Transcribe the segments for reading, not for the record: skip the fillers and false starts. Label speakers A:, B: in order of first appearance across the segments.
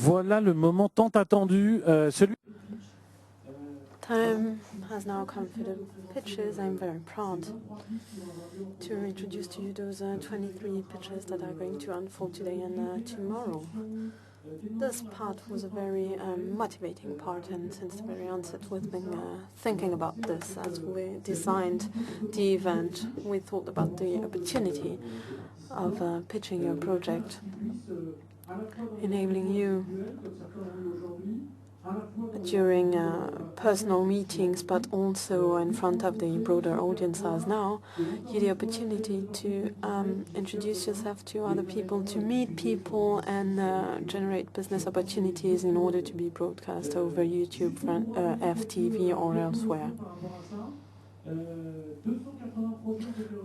A: Voilà le moment tant attendu, celui...
B: Time has now come for the pitches. I'm very proud to introduce to you those 23 pitches that are going to unfold today and tomorrow. This part was a very motivating part, and since the very onset we've been thinking about this as we designed the event. We thought about the opportunity of pitching your project, enabling you during personal meetings, but also in front of the broader audience as now, you the opportunity to introduce yourself to other people, to meet people, and generate business opportunities in order to be broadcast over YouTube, FTV, or elsewhere.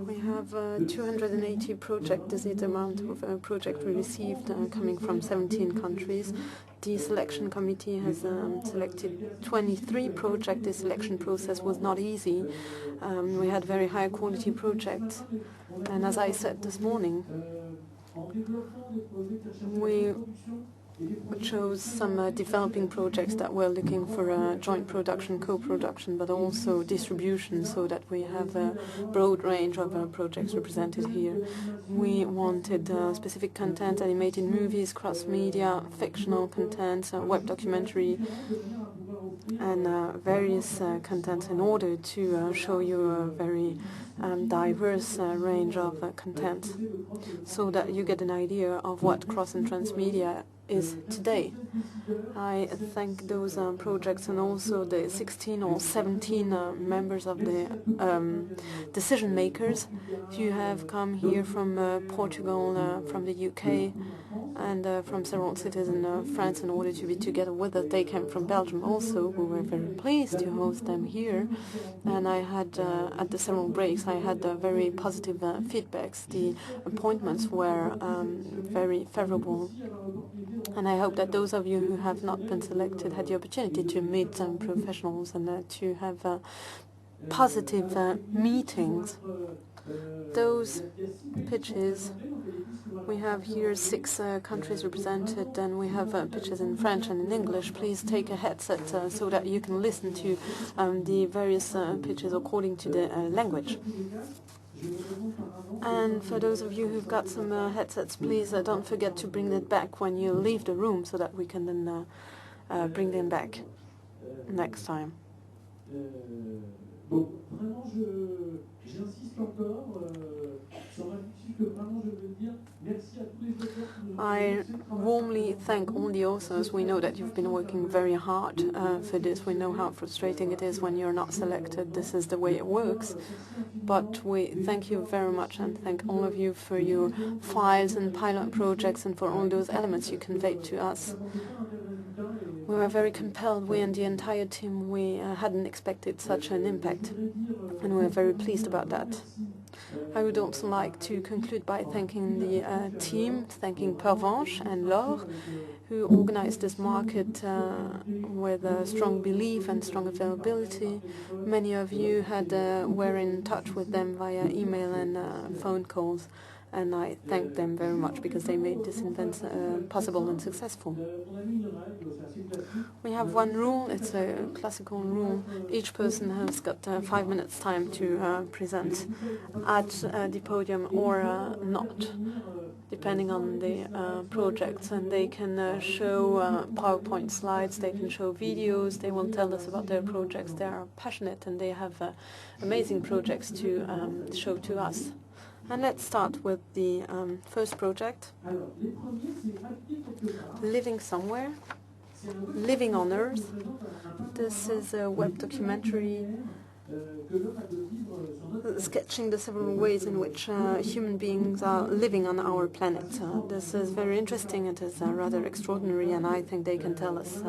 B: We have 280 projects. This is the amount of projects we received coming from 17 countries. The selection committee has selected 23 projects. The selection process was not easy. We had very high quality projects. And as I said this morning, we chose some developing projects that were looking for joint production, co-production, but also distribution, so that we have a broad range of projects represented here. We wanted specific content, animated movies, cross-media, fictional content, web documentary, and various contents in order to show you a very diverse range of content, so that you get an idea of what cross and transmedia is today. I thank those projects and also the 16 or 17 members of the decision makers. You have come here from Portugal, from the UK, and from several cities in France in order to be together with us. They came from Belgium also. We were very pleased to host them here. And I had, at the several breaks, I had very positive feedbacks. The appointments were very favorable. And I hope that those of you who have not been selected had the opportunity to meet some professionals and to have positive meetings. Those pitches, we have here 6 countries represented, and we have pitches in French and in English. Please take a headset so that you can listen to the various pitches according to the language. And for those of you who've got some headsets, please don't forget to bring that back when you leave the room, so that we can then bring them back next time. I warmly thank all the authors. We know that you've been working very hard for this. We know how frustrating it is when you're not selected. This is the way it works. But we thank you very much, and thank all of you for your files and pilot projects and for all those elements you conveyed to us. We were very compelled, we and the entire team. We hadn't expected such an impact, and we're very pleased about that. I would also like to conclude by thanking the team, thanking Pervenche and Laure, who organized this market with a strong belief and strong availability. Many of you were in touch with them via email and phone calls, and I thank them very much because they made this event possible and successful. We have one rule. It's a classical rule. Each person has got 5 minutes time to present at the podium or not, depending on the projects. And they can show PowerPoint slides, they can show videos, they will tell us about their projects. They are passionate and they have amazing projects to show to us. And let's start with the first project, Living Somewhere, Living on Earth. This is a web documentary sketching the several ways in which human beings are living on our planet. This is very interesting. It is rather extraordinary, and I think they can tell us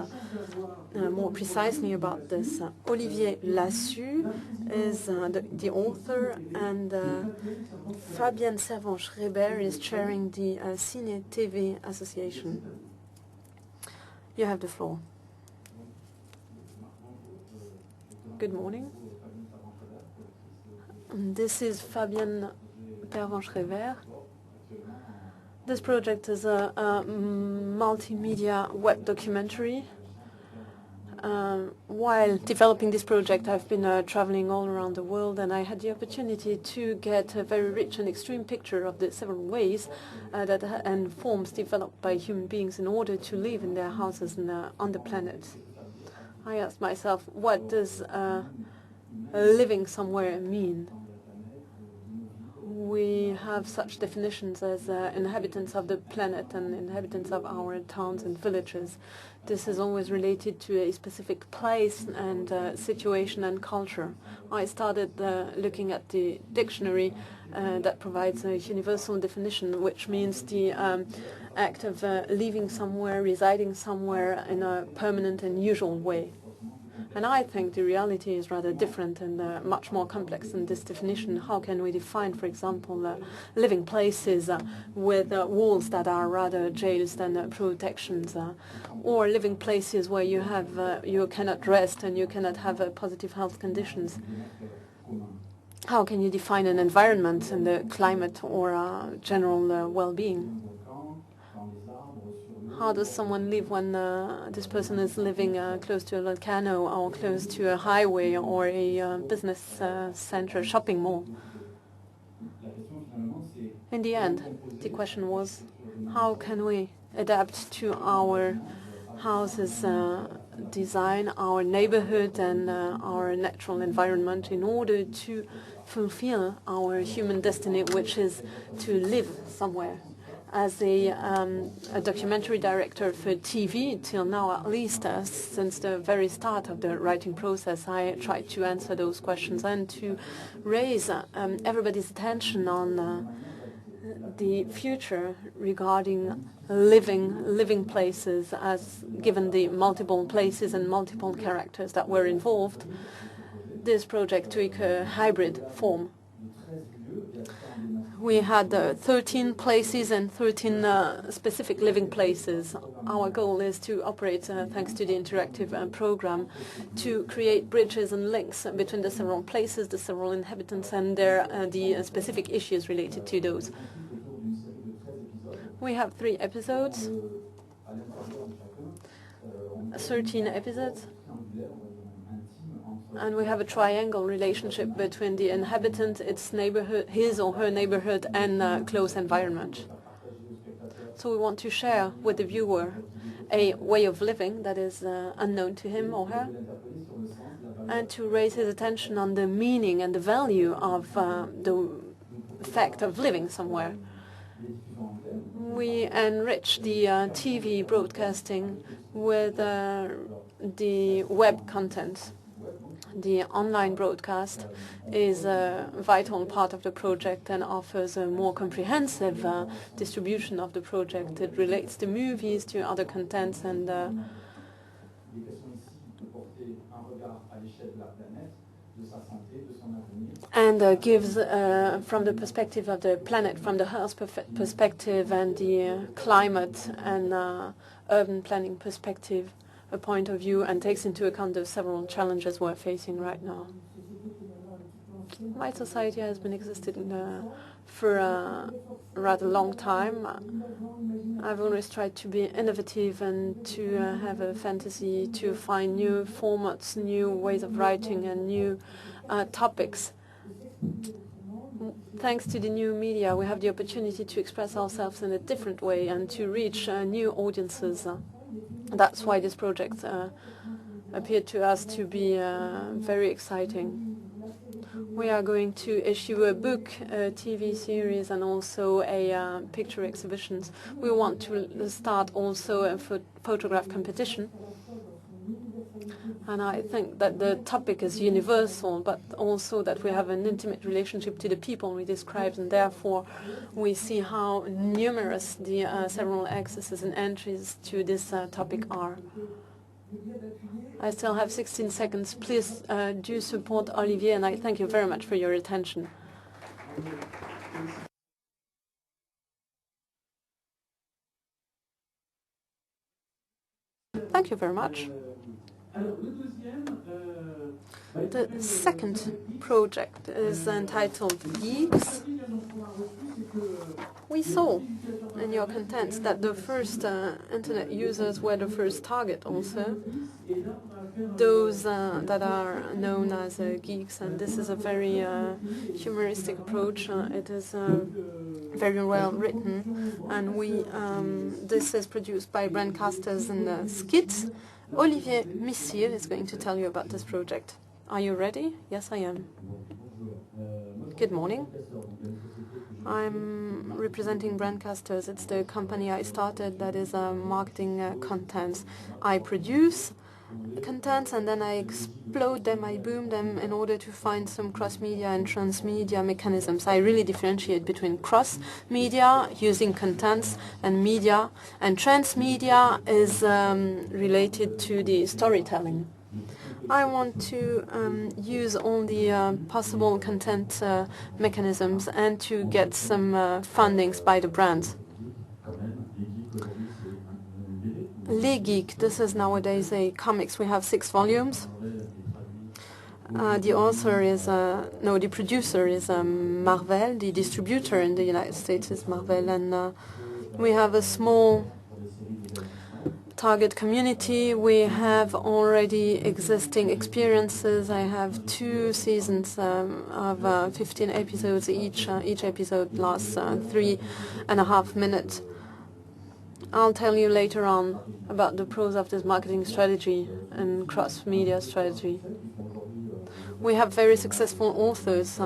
B: more precisely about this. Olivier Lassus is the author, and Fabienne Servan-Schreiber is chairing the Cine TV Association. You have the floor. Good morning. This is Fabienne Servan-Schreiber. This project is a multimedia web documentary. While developing this project, I've been traveling all around the world, and I had the opportunity to get a very rich and extreme picture of the several ways and forms developed by human beings in order to live in their houses on the planet. I asked myself, what does living somewhere mean? We have such definitions as inhabitants of the planet and inhabitants of our towns and villages. This is always related to a specific place and situation and culture. I started looking at the dictionary that provides a universal definition, which means the act of living somewhere, residing somewhere in a permanent and usual way. And I think the reality is rather different and much more complex than this definition. How can we define, for example, living places with walls that are rather jails than protections, or living places where you cannot rest and you cannot have positive health conditions? How can you define an environment and the climate or general well-being? How does someone live when this person is living close to a volcano or close to a highway or a business center, shopping mall? In the end, the question was, how can we adapt to our houses design, our neighborhood and our natural environment in order to fulfill our human destiny, which is to live somewhere? As a documentary director for TV, till now at least, since the very start of the writing process, I tried to answer those questions and to raise everybody's attention on the future regarding living places, as given the multiple places and multiple characters that were involved. This project took a hybrid form. We had 13 places and 13 specific living places. Our goal is to operate, thanks to the interactive program, to create bridges and links between the several places, the several inhabitants, and the specific issues related to those. We have 3 episodes, 13 episodes. And we have a triangle relationship between the inhabitant, its neighborhood, his or her neighborhood, and close environment. So we want to share with the viewer a way of living that is unknown to him or her, and to raise his attention on the meaning and the value of the fact of living somewhere. We enrich the TV broadcasting with the web content. The online broadcast is a vital part of the project and offers a more comprehensive distribution of the project. It relates the movies to other contents and gives, from the perspective of the planet, from the health perspective and the climate and urban planning perspective, a point of view, and takes into account the several challenges we're facing right now. My society has been existing for a rather long time. I've always tried to be innovative and to have a fantasy to find new formats, new ways of writing, and new topics. Thanks to the new media, we have the opportunity to express ourselves in a different way and to reach new audiences. That's why this project appeared to us to be very exciting. We are going to issue a book, a TV series, and also a picture exhibitions. We want to start also a photograph competition. And I think that the topic is universal, but also that we have an intimate relationship to the people we described, and therefore we see how numerous the several accesses and entries to this topic are. I still have 16 seconds. Please do support Olivier, and I thank you very much for your attention. Thank you very much. The second project is entitled Geeks. We saw in your contents that the first internet users were the first target also, those that are known as geeks, and this is a very humoristic approach. It is very well written, and this is produced by broadcasters and skits. Olivier Missir is going to tell you about this project. Are you ready? Yes, I am. Good morning. I'm representing Brandcasters. It's the company I started that is marketing contents. I produce contents and then I explode them, I boom them in order to find some cross-media and transmedia mechanisms. I really differentiate between cross-media, using contents, and media. And transmedia is related to the storytelling. I want to use all the possible content mechanisms and to get some fundings by the brands. Les Geeks, this is nowadays a comics. We have 6 volumes. The author is, the producer is Marvel. The distributor in the United States is Marvel. And we have a small target community. We have already existing experiences. I have 2 seasons of 15 episodes each. Each episode lasts 3.5 minutes. I'll tell you later on about the pros of this marketing strategy and cross-media strategy. We have very successful authors.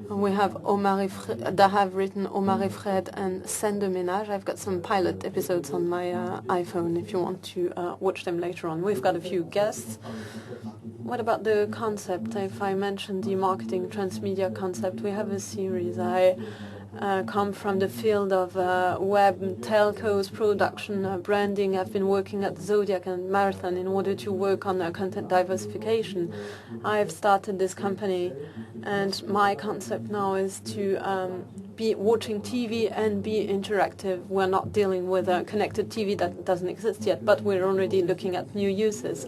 B: We have that have written Omar et Fred and Scène de Ménage. I've got some pilot episodes on my iPhone if you want to watch them later on. We've got a few guests. What about the concept? If I mention the marketing transmedia concept, we have a series. I come from the field of web, telcos, production, branding. I've been working at Zodiac and Marathon in order to work on content diversification. I've started this company, and my concept now is to be watching TV and be interactive. We're not dealing with a connected TV that doesn't exist yet, but we're already looking at new uses.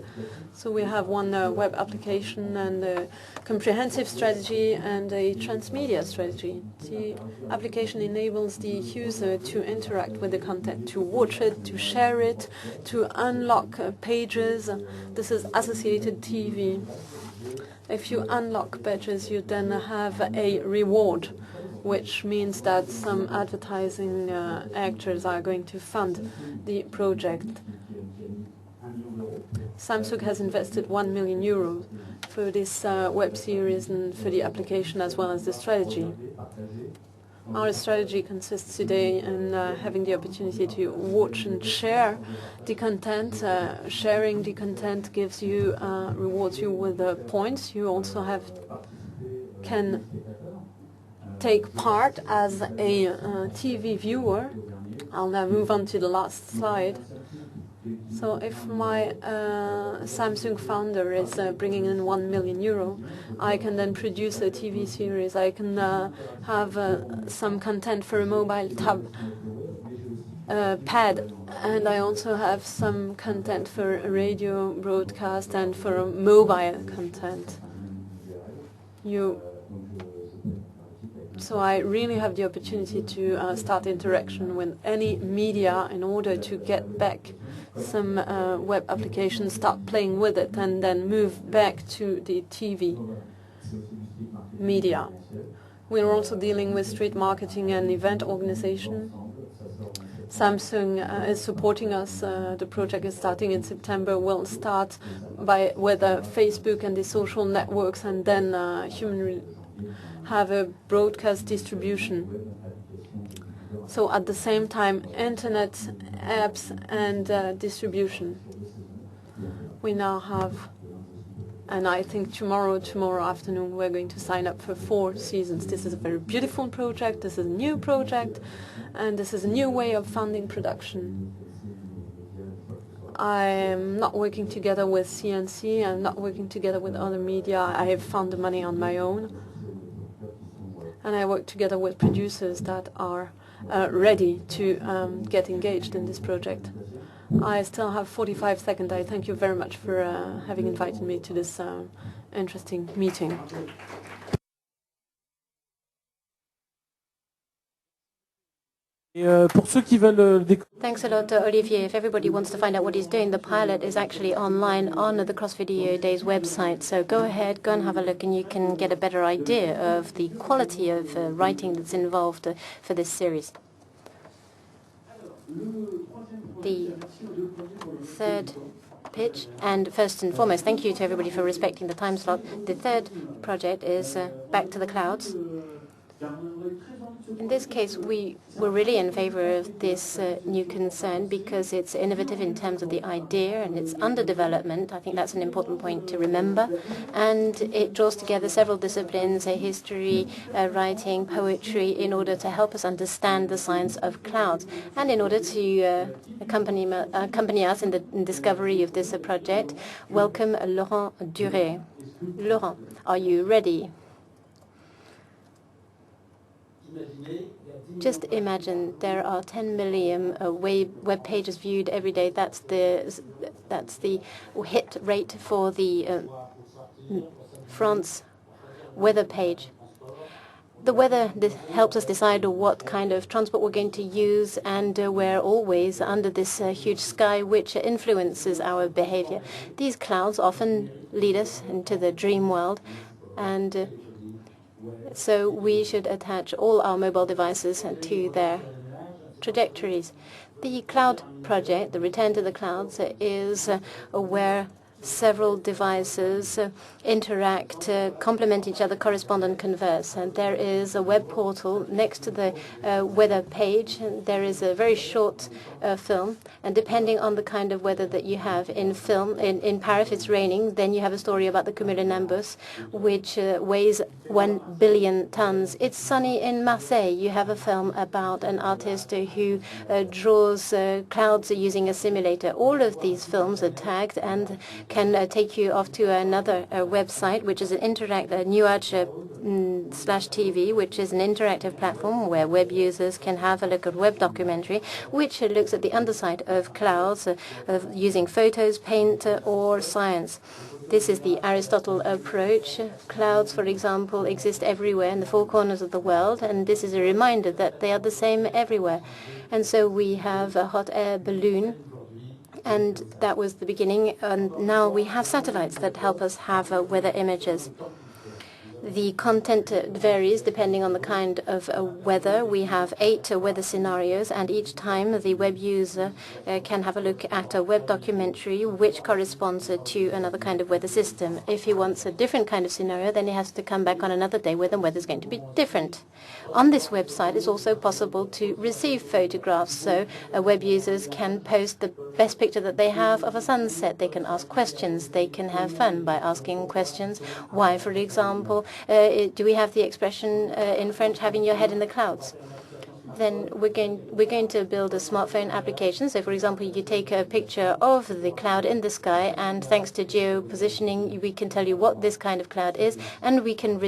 B: So we have one web application and a comprehensive strategy and a transmedia strategy. The application enables the user to interact with the content, to watch it, to share it, to unlock pages. This is associated TV. If you unlock pages, you then have a reward, which means that some advertising actors are going to fund the project. Samsung has invested €1 million for this web series and for the application as well as the strategy. Our strategy consists today in having the opportunity to watch and share the content. Sharing the content gives you, rewards you with points. You also can take part as a TV viewer. I'll now move on to the last slide. So if my Samsung founder is bringing in €1 million, I can then produce a TV series. I can have some content for a mobile pad, and I also have some content for a radio broadcast and for a mobile content. So I really have the opportunity to start interaction with any media in order to get back some web applications, start playing with it, and then move back to the TV media. We're also dealing with street marketing and event organization. Samsung is supporting us. The project is starting in September. We'll start with Facebook and the social networks, and then have a broadcast distribution. So at the same time, internet, apps, and distribution. We now have, and I think tomorrow afternoon, we're going to sign up for 4 seasons. This is a very beautiful project. This is a new project, and this is a new way of funding production. I'm not working together with CNC. I'm not working together with other media. I have found the money on my own. And I work together with producers that are ready to get engaged in this project. I still have 45 seconds. I thank you very much for having invited me to this interesting meeting.
A: Pour ceux qui veulent
B: Thanks a lot, Olivier. If everybody wants to find out what he's doing, the pilot is actually online on the Cross Video Days website. So go ahead, go and have a look, and you can get a better idea of the quality of writing that's involved for this series. The third pitch, and first and foremost, thank you to everybody for respecting the time slot. The third project is Back to the Clouds. In this case, we were really in favor of this new concern because it's innovative in terms of the idea and it's under development. I think that's an important point to remember. And it draws together several disciplines, history, writing, poetry, in order to help us understand the science of clouds and in order to accompany us in the discovery of this project. Welcome Laurent Duret. Laurent, are you ready? Just imagine there are 10 million web pages viewed every day. That's the hit rate for the France weather page. The weather helps us decide what kind of transport we're going to use, and we're always under this huge sky which influences our behavior. These clouds often lead us into the dream world, and so we should attach all our mobile devices to their trajectories. The cloud project, the Return to the Clouds, is where several devices interact, complement each other, correspond and converse. And there is a web portal next to the weather page. There is a very short film, and depending on the kind of weather that you have in film, in Paris if it's raining, then you have a story about the cumulonimbus, which weighs 1 billion tons. It's sunny in Marseille. You have a film about an artist who draws clouds using a simulator. All of these films are tagged and can take you off to another website, which is an nuages /TV, which is an interactive platform where web users can have a look at web documentary, which looks at the underside of clouds using photos, paint, or science. This is the Aristotle approach. Clouds, for example, exist everywhere in the four corners of the world, and this is a reminder that they are the same everywhere. And so we have a hot air balloon, and that was the beginning, and now we have satellites that help us have weather images. The content varies depending on the kind of weather. We have 8 weather scenarios, and each time the web user can have a look at a web documentary which corresponds to another kind of weather system. If he wants a different kind of scenario, then he has to come back on another day where the weather is going to be different. On this website, it's also possible to receive photographs, so web users can post the best picture that they have of a sunset. They can ask questions. They can have fun by asking questions. Why, for example, do we have the expression in French, having your head in the clouds? Then we're going to build a smartphone application. So, for example, you take a picture of the cloud in the sky, and thanks to geo-positioning, we can tell you what this kind of cloud is, and we can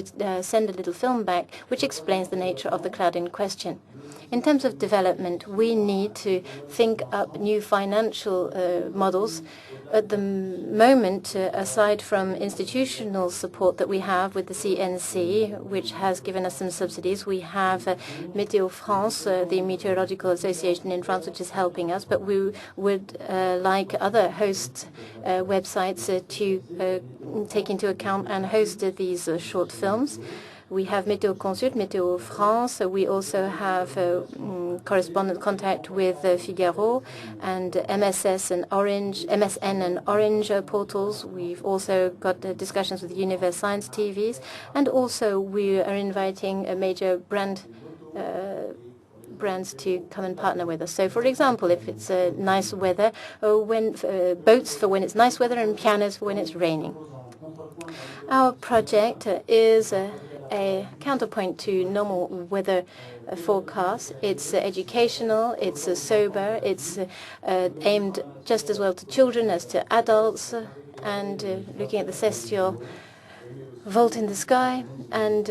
B: send a little film back which explains the nature of the cloud in question. In terms of development, we need to think up new financial models. At the moment, aside from institutional support that we have with the CNC, which has given us some subsidies, we have Météo France, the Meteorological Association in France, which is helping us, but we would like other host websites to take into account and host these short films. We have Météo Consult, Météo France. We also have correspondent contact with Figaro and MSN and Orange portals. We've also got discussions with Universe Science TVs, and also we are inviting a major brands to come and partner with us. So, for example, if it's nice weather, boats for when it's nice weather and pianos for when it's raining. Our project is a counterpoint to normal weather forecasts. It's educational, it's sober, it's aimed just as well to children as to adults, and looking at the celestial vault in the sky, and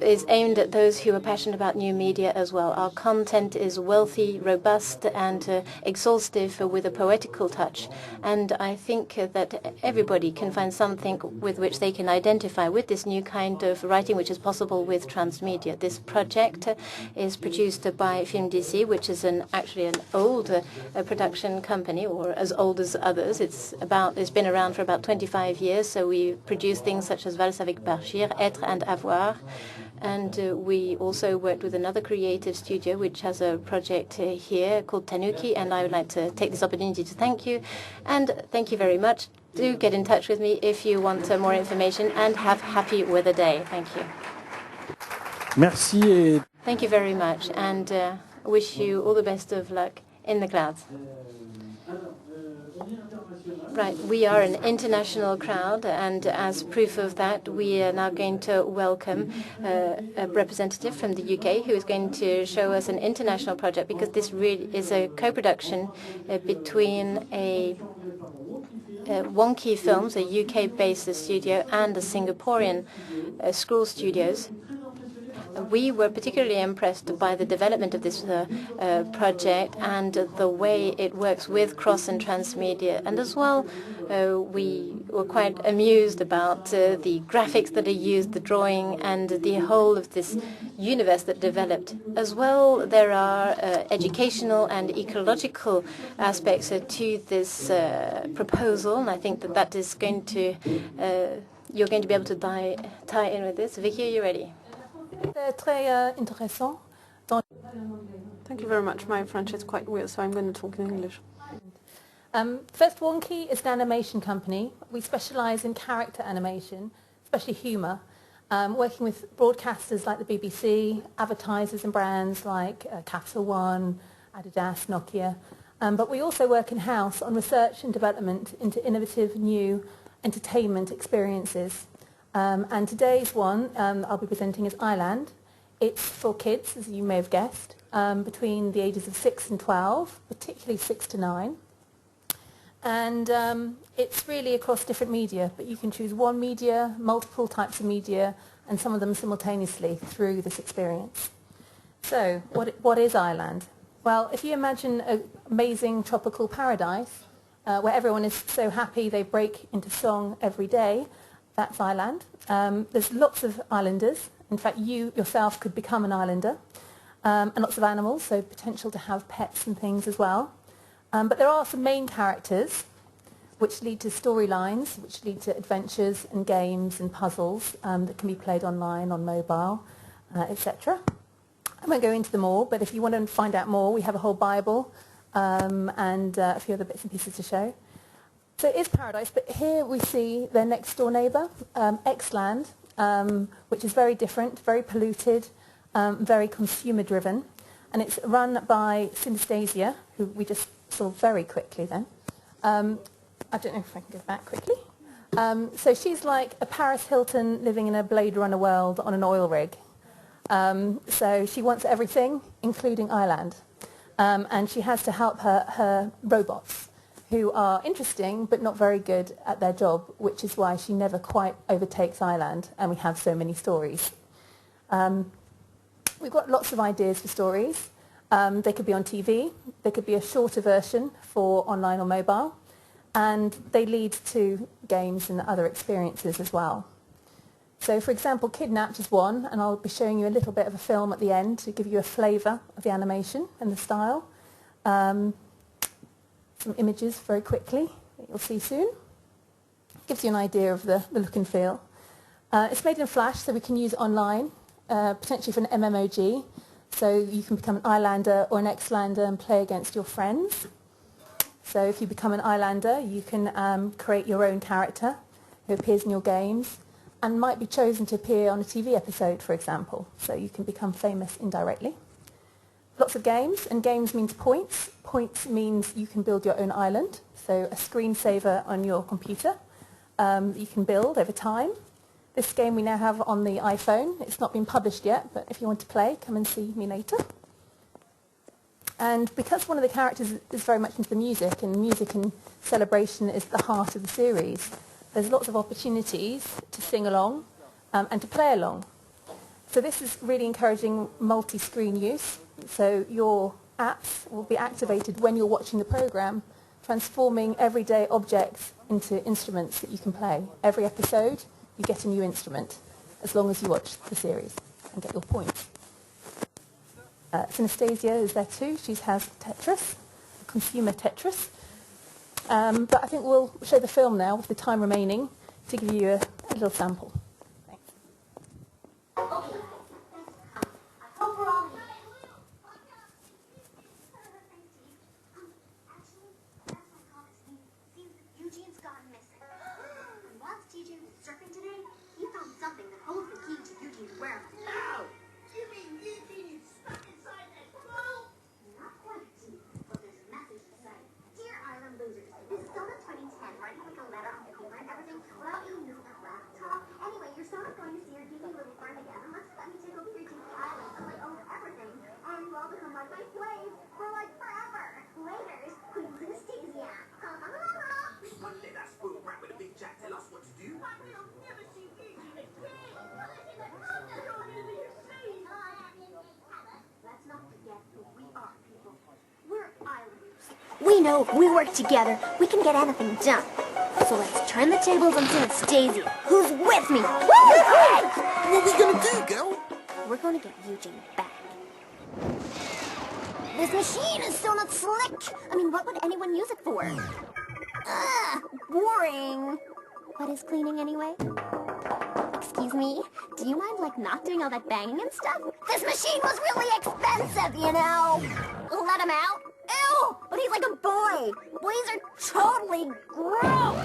C: is aimed at those who are passionate about new media as well. Our content is wealthy, robust, and exhaustive with a poetical touch. And I think that everybody can find something with which they can identify with this new kind of writing, which is possible with transmedia. This project is produced by Film DC, which is actually an old production company, or as old as others. It's been around for about 25 years. So we produce things such as Valse avec Bachir, Être and Avoir. And we also worked with another creative studio, which has a project here called Tanuki. And I would like to take this opportunity to thank you. And thank you very much. Do get in touch with me if you want more information, and have happy Weather Day. Thank you.
A: Merci.
C: Thank you very much, and wish you all the best of luck in the clouds. Right, we are an international crowd, and as proof of that, we are now going to welcome a representative from the UK who is going to show us an international project, because this really is a co-production between Wonky Films, a UK-based studio, and the Singaporean Scroll Studios. We were particularly impressed by the development of this project and the way it works with cross and transmedia. And as well, we were quite amused about the graphics that are used, the drawing, and the whole of this universe that developed. As well, there are educational and ecological aspects to this proposal, and I think that is going to, you're going to be able to tie in with this. Vicky, are you ready?
B: Thank you very much. My French is quite weird, so I'm going to talk in English.
D: First, Wonky is an animation company. We specialise in character animation, especially humour, working with broadcasters like the BBC, advertisers and brands like Capital One, Adidas, Nokia. But we also work in-house on research and development into innovative new entertainment experiences. And today's one I'll be presenting is iLand. It's for kids, as you may have guessed, between the ages of 6 and 12, particularly 6 to 9. And it's really across different media, but you can choose one media, multiple types of media, and some of them simultaneously through this experience. So what is iLand? Well, if you imagine an amazing tropical paradise where everyone is so happy they break into song every day, that's iLand. There's lots of islanders. In fact, you yourself could become an islander. And lots of animals, so potential to have pets and things as well. But there are some main characters which lead to storylines, which lead to adventures and games and puzzles that can be played online, on mobile, etc. I won't go into them all, but if you want to find out more, we have a whole Bible and a few other bits and pieces to show. So it is paradise, but here we see their next door neighbour, Xland, which is very different, very polluted, very consumer driven, and it's run by Synesthesia, who we just saw very quickly then. I don't know if I can go back quickly. So she's like a Paris Hilton living in a Blade Runner world on an oil rig. So she wants everything, including iLand, and she has to help her robots, who are interesting but not very good at their job, which is why she never quite overtakes iLand, and we have so many stories. We've got lots of ideas for stories. They could be on TV, they could be a shorter version for online or mobile, and they lead to games and other experiences as well. So, for example, Kidnapped is one, and I'll be showing you a little bit of a film at the end to give you a flavour of the animation and the style. Some images very quickly that you'll see soon. Gives you an idea of the look and feel. It's made in Flash, so we can use it online, potentially for an MMOG. So you can become an islander or an Xlander and play against your friends. So if you become an islander, you can create your own character who appears in your games and might be chosen to appear on a TV episode, for example. So you can become famous indirectly. Lots of games, and games means points. Points means you can build your own island, so a screensaver on your computer you can build over time. This game we now have on the iPhone. It's not been published yet, but if you want to play, come and see me later. And because one of the characters is very much into the music, and music and celebration is the heart of the series, there's lots of opportunities to sing along and to play along. So this is really encouraging multi-screen use. So your apps will be activated when you're watching the program, transforming everyday objects into instruments that you can play. Every episode, you get a new instrument, as long as you watch the series and get your points. Synaesthesia is there too. She has Tetris, consumer Tetris. But I think we'll show the film now with the time remaining to give you a little sample.
E: We know if we work together, we can get anything done. So let's turn the tables on Synaesthesia. Who's with me?
F: What we gonna do, girl?
E: We're gonna get Eugene back. This machine is still not slick. I mean, what would anyone use it for? Boring. What is cleaning anyway? Excuse me? Do you mind, like, not doing all that banging and stuff? This machine was really expensive, you know? Let him out? Ew! But he's like a boy! Boys are totally gross!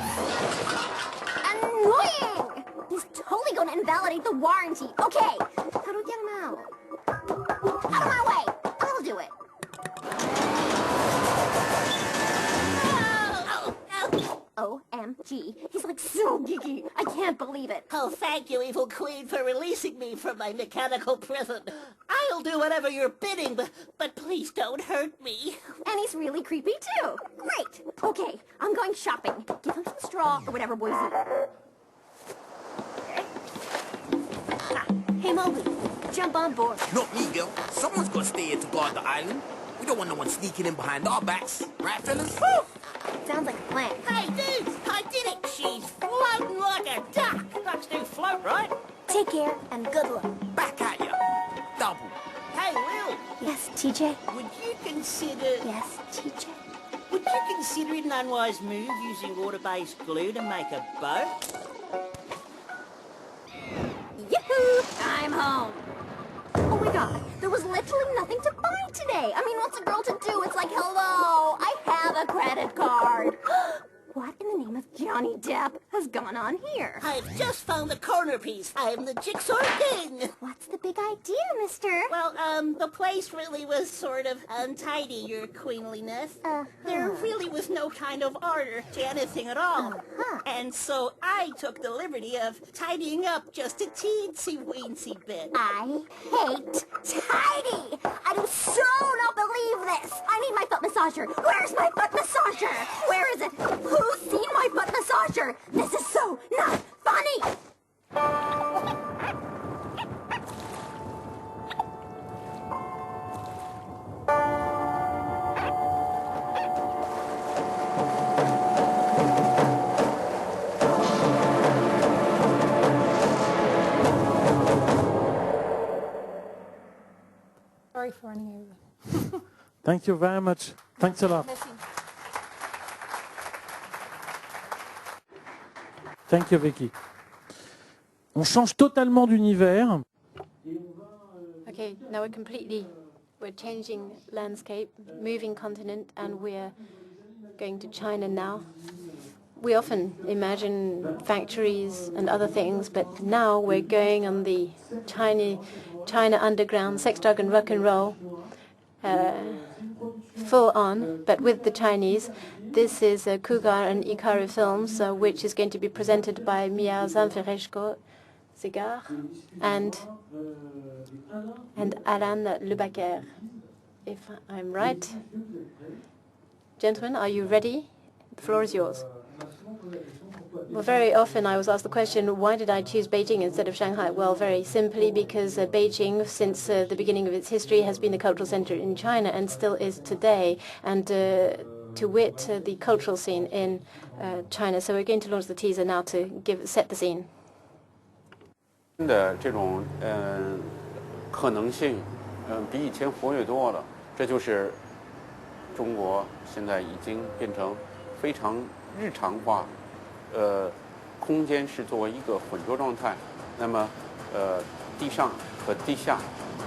E: Annoying! He's totally gonna invalidate the warranty. Okay, how do we get him out? Out of my way! I'll do it. OMG, he's like so geeky. I can't believe it.
G: Oh, thank you, evil queen, for releasing me from my mechanical prison. I'll do whatever you're bidding, but please don't hurt me.
E: And he's really creepy, too. Great. Okay, I'm going shopping. Give him some straw or whatever boys eat. Hey, Mowgli, jump on board.
F: Not me, girl. Someone's gonna stay here to guard the island. We don't want no one sneaking in behind our backs. Right, fellas?
E: Sounds like a plan.
G: Hey, dudes, I did it. She's floating like a duck. Ducks do float, right?
E: Take care and good luck.
F: Back at ya. Double.
G: Hey, Will,
E: Yes, TJ?
G: would you consider...
E: Yes, TJ?
G: Would you consider it an unwise move using water-based glue to make a boat?
E: Yoo-hoo! I'm home. Oh my god, there was literally nothing to buy today. I mean, what's a girl to do? It's like, hello, I have a credit card. What in the name of Johnny Depp has gone on here?
G: I've just found the corner piece. I'm the jigsaw king.
E: What's the big idea, mister?
G: Well, the place really was sort of untidy, your queenliness. There really was no kind of order to anything at all. And so I took the liberty of tidying up just a teensy-weensy bit.
E: I hate tidy. I do so not believe this. I need my foot massager. Where's my foot massager? Where is it? Who's seen my foot massager? This is so not funny.
D: Sorry for running over.
A: Thank you very much. Thanks a lot.
D: Merci.
A: Thank you, Vicky. On change totalement d'univers.
C: Okay, now we're changing landscape, moving continent, and we're going to China now. We often imagine factories and other things, but now we're going on the China underground, sex, drug, and rock and roll, full on, but with the Chinese. This is Cougar and Ikaru Films, which is going to be presented by Mia Zanfereshko Segar and Alan Lebaker, if I'm right. Gentlemen, are you ready? The floor is yours. Well, very often I was asked the question, why did I choose Beijing instead of Shanghai? Well, very simply because Beijing, since the beginning of its history, has been the cultural center in China and still is today, and to wit, the cultural scene in China. So we're going to launch the teaser now to set the scene.
H: 的这种可能性，比以前活跃多了。这就是中国现在已经变成非常日常化，空间是作为一个混浊状态，那么地上和地下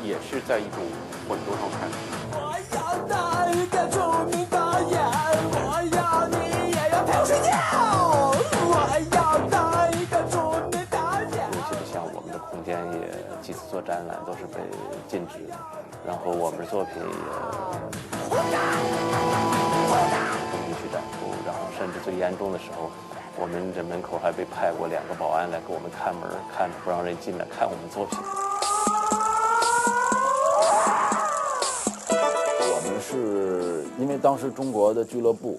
H: 也是在一种混浊状态。我要当一个著名导演，我要你也要陪我睡觉，我要当一个著名导演。尤其是像我们的空间也几次做展览都是被禁止的，然后我们的作品也不允许展出，然后甚至最严重的时候，我们这门口还被派过2个保安来给我们看门，看不让人进来看我们作品。
I: 我们是因为当时中国的俱乐部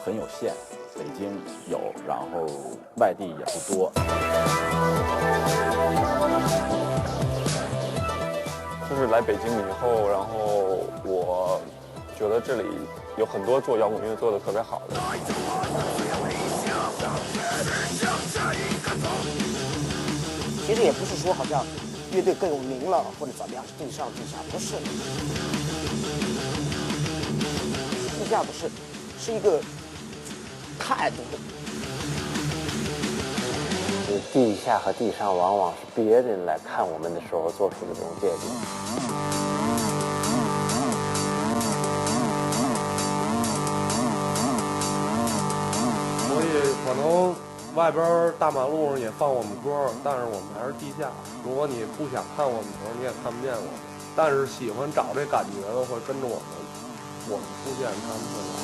I: 很有限，北京有，然后外地也不多。
J: 就是来北京以后，然后我觉得这里有很多做摇滚乐做得特别好的。
K: 其实也不是说好像乐队更有名了或者怎么样，是地上地下，不是。地下不是，是一个态度。
H: 地下和地上往往是别人来看我们的时候做出的这种界定。
L: 所以可能外边大马路上也放我们歌，但是我们还是地下。如果你不想看我们歌，你也看不见我们。但是喜欢找这感觉的会跟着我们出现，他们会来。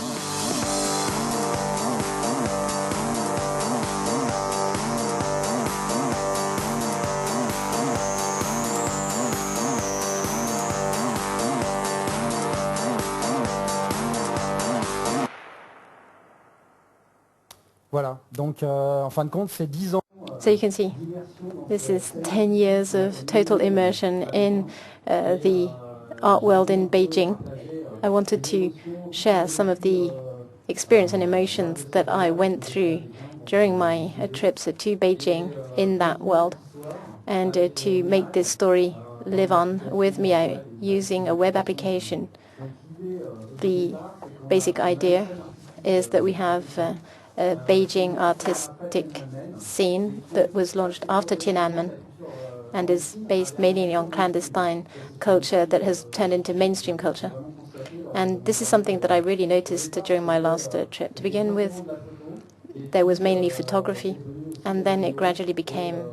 A: Voilà, donc en fin de compte, c'est 10 ans.
C: So you can see, this is 10 years of total immersion in the art world in Beijing. I wanted to share some of the experience and emotions that I went through during my trips to Beijing in that world, and to make this story live on with me using a web application. The basic idea is that we have a Beijing artistic scene that was launched after Tiananmen and is based mainly on clandestine culture that has turned into mainstream culture. And this is something that I really noticed during my last trip. To begin with, there was mainly photography, and then it gradually became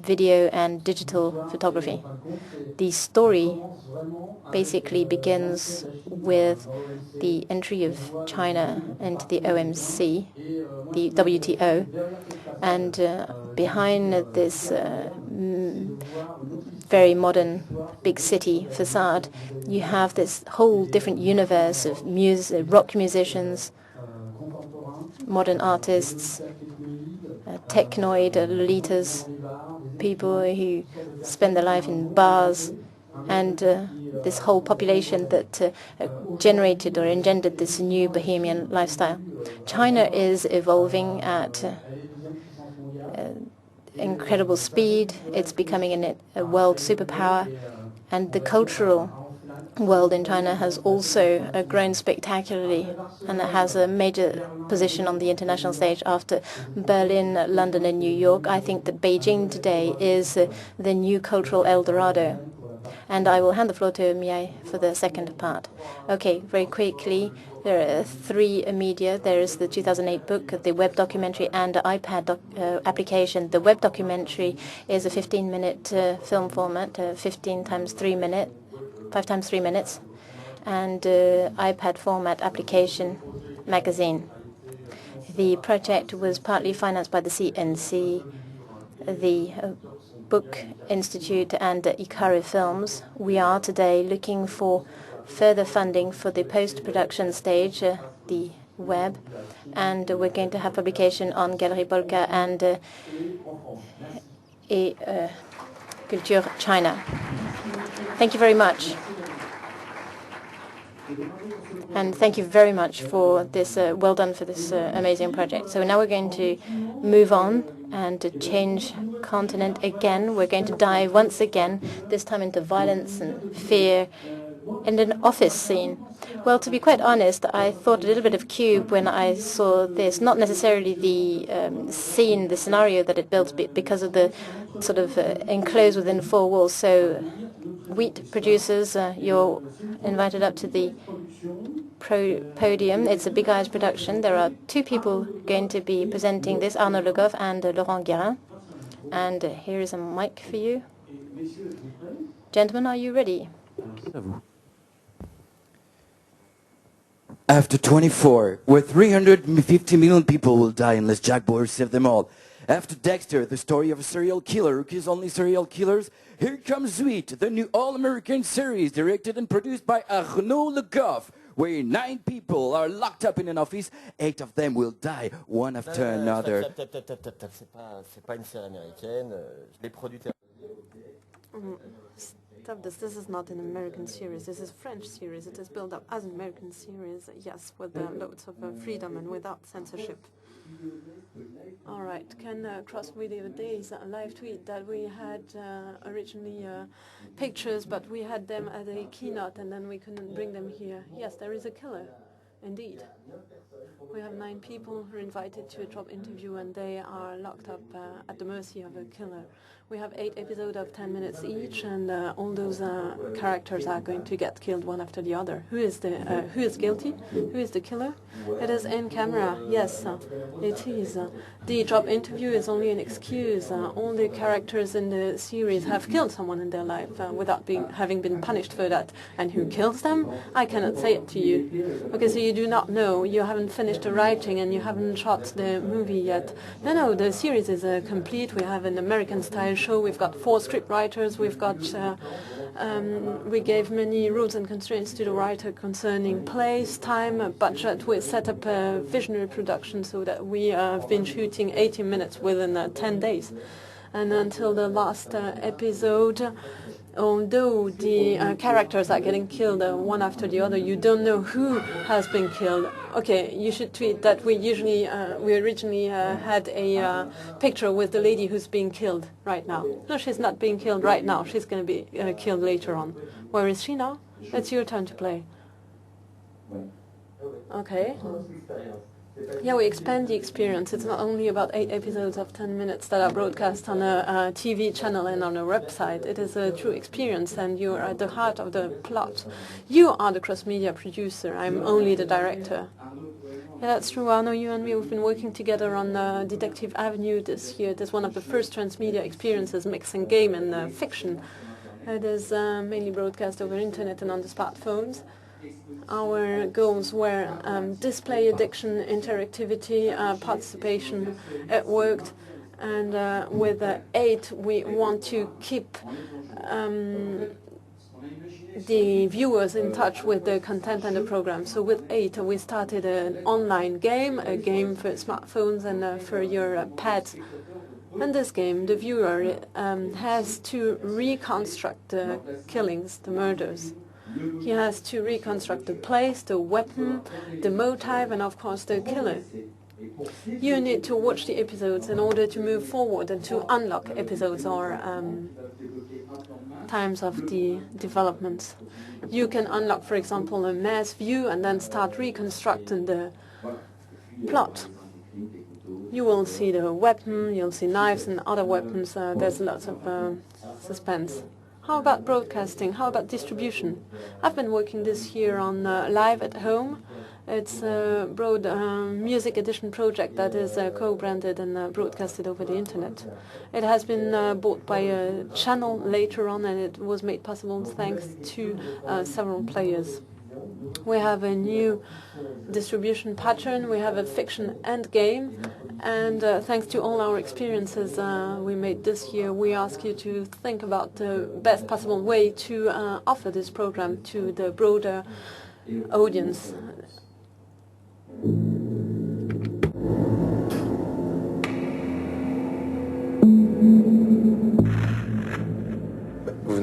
C: video and digital photography. The story basically begins with the entry of China into the OMC, the WTO, and behind this very modern big city facade, you have this whole different universe of rock musicians, modern artists, technoid lolitas, people who spend their life in bars, and this whole population that generated or engendered this new bohemian lifestyle. China is evolving at incredible speed. It's becoming a world superpower, and the cultural world in China has also grown spectacularly, and it has a major position on the international stage after Berlin, London and New York. I think that Beijing today is the new cultural El Dorado. And I will hand the floor to Miai for the second part. Okay, very quickly, there are 3 media. There is the 2008 book, the web documentary, and the iPad application. The web documentary is a 15-minute film format, 15 times 3 minutes, 5 times 3 minutes, and iPad format application magazine. The project was partly financed by the CNC, the Book Institute and Ikari Films. We are today looking for further funding for the post-production stage, the web, and we're going to have publication on Galerie Polka and Culture China. Thank you very much. And thank you very much for this, well done for this amazing project. So now we're going to move on and to change continent again. We're going to dive once again, this time into violence and fear in an office scene. Well, to be quite honest, I thought a little bit of Cube when I saw this, not necessarily the scene, the scenario that it built, because of the sort of enclosed within four walls. So Huit producers, you're invited up to the podium. It's a Big Eyes production. There are two people going to be presenting this, Arnaud Le Goff and Laurent Guérin. And here is a mic for you. Gentlemen, are you ready?
M: After 24, where 350 million people will die unless Jack Bauer saves them all. After Dexter, the story of a serial killer who kills only serial killers, here comes Huit, the new all-American series directed and produced by Arnaud Le Goff, where 9 people are locked up in an office, 8 of them will die, one after another.
N: C'est pas une série américaine, je l'ai produite.
B: Stop this. This is not an American series. This is a French series. It is built up as an American series, yes, with loads of freedom and without censorship. All right. Can cross video days live tweet that we had originally pictures, but we had them at a keynote and then we couldn't bring them here. Yes, there is a killer, indeed. We have 9 people who are invited to a job interview and they are locked up at the mercy of a killer. We have 8 episodes of 10 minutes each, and all those characters are going to get killed one after the other. Who is guilty? Who is the killer? It is in camera. Yes, it is. The job interview is only an excuse. All the characters in the series have killed someone in their life without having been punished for that. And who kills them? I cannot say it to you. Okay, so you do not know. You haven't finished the writing and you haven't shot the movie yet. No, the series is complete. We have an American-style show. We've got 4 script writers. We've got we gave many rules and constraints to the writer concerning place, time, budget. We set up a visionary production so that we have been shooting 80 minutes within 10 days. And until the last episode, although the characters are getting killed one after the other, you don't know who has been killed. Okay, you should tweet that we originally had a picture with the lady who's being killed right now. No, she's not being killed right now. She's going to be killed later on. Where is she now? It's your turn to play. Okay. Yeah, we expand the experience. It's not only about 8 episodes of 10 minutes that are broadcast on a TV channel and on a website. It is a true experience, and you're at the heart of the plot. You are the cross-media producer. I'm only the director. Yeah, that's true, Arno. You and me, we've been working together on Detective Avenue this year. It is one of the first transmedia experiences mixing game and fiction. It is mainly broadcast over internet and on the smartphones. Our goals were display addiction, interactivity, participation. It worked. And with 8, we want to keep the viewers in touch with the content and the program. So with 8, we started an online game, a game for smartphones and for your pads. In this game, the viewer has to reconstruct the killings, the murders. He has to reconstruct the place, the weapon, the motive, and of course the killer. You need to watch the episodes in order to move forward and to unlock episodes or times of the developments. You can unlock, for example, a mass view and then start reconstructing the plot. You will see the weapon, you'll see knives and other weapons. There's lots of suspense. How about broadcasting? How about distribution? I've been working this year on Live at Home. It's a broad music edition project that is co-branded and broadcasted over the internet. It has been bought by a channel later on, and it was made possible thanks to several players. We have a new distribution pattern. We have a fiction and game. And thanks to all our experiences we made this year, we ask you to think about the best possible way to offer this program to the broader audience.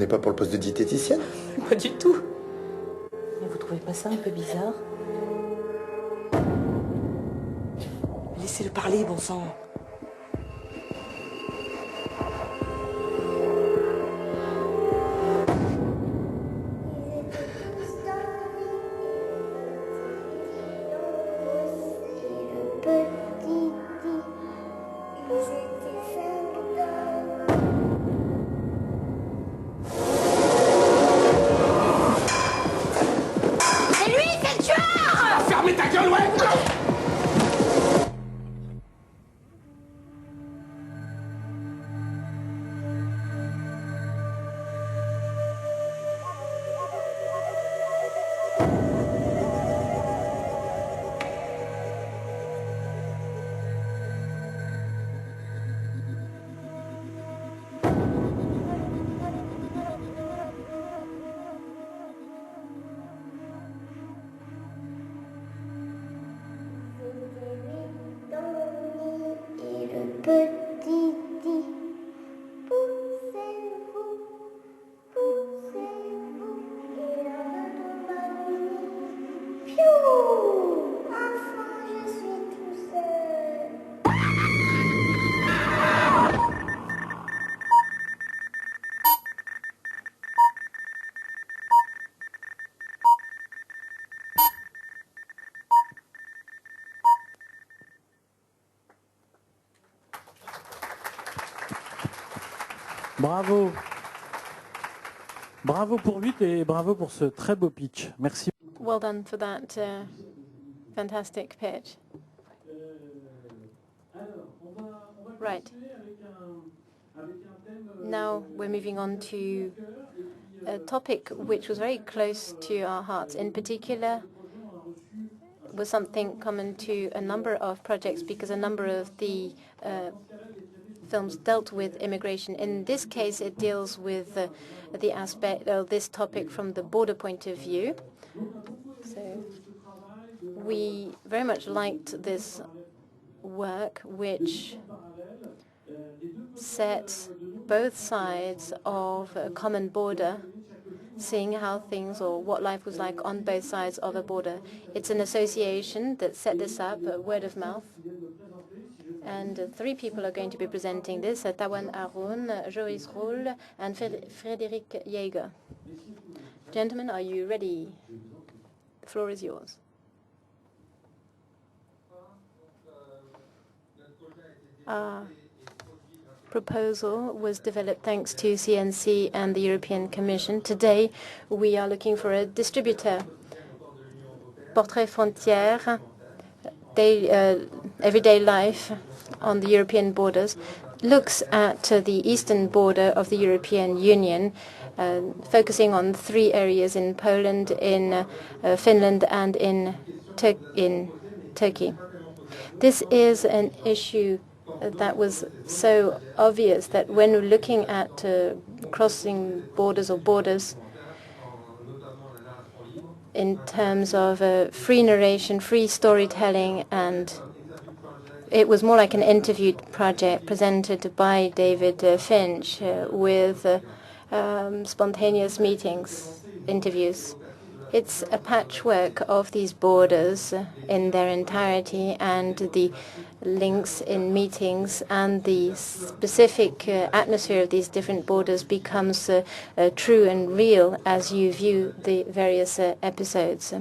O: prenez pas pour le poste de diététicienne?
P: Pas du tout. Mais vous trouvez pas ça un peu bizarre? Laissez-le parler, bon sang.
F: Fermez ta gueule, ouais!
E: Petit dit, poussez-vous, poussez-vous, et l'un de tombe nuit. Piou! Enfin, je suis tout seul.
A: Bravo. Bravo pour Huit et bravo pour ce très beau pitch. Merci.
C: Well done for that fantastic pitch. Right. Now we're moving on to a topic which was very close to our hearts. In particular, was something common to a number of projects because a number of the films dealt with immigration. In this case, it deals with the aspect of this topic from the border point of view. So we very much liked this work, which sets both sides of a common border, seeing how things or what life was like on both sides of a border. It's an association that set this up, word of mouth. And three people are going to be presenting this, Tawan Aroun, Joris Roll, and Frédéric Jaeger. Gentlemen, are you ready? The floor is yours. Our proposal was developed thanks to CNC and the European Commission. Today, we are looking for a distributor. Portrait frontières, everyday life on the European borders, looks at the eastern border of the European Union, focusing on three areas in Poland, in Finland, and in Turkey. This is an issue that was so obvious that when looking at crossing borders or borders, in terms of free narration, free storytelling, and it was more like an interviewed project presented by David Finch with spontaneous meetings, interviews. It's a patchwork of these borders in their entirety and the links in meetings, and the specific atmosphere of these different borders becomes true and real as you view the various episodes.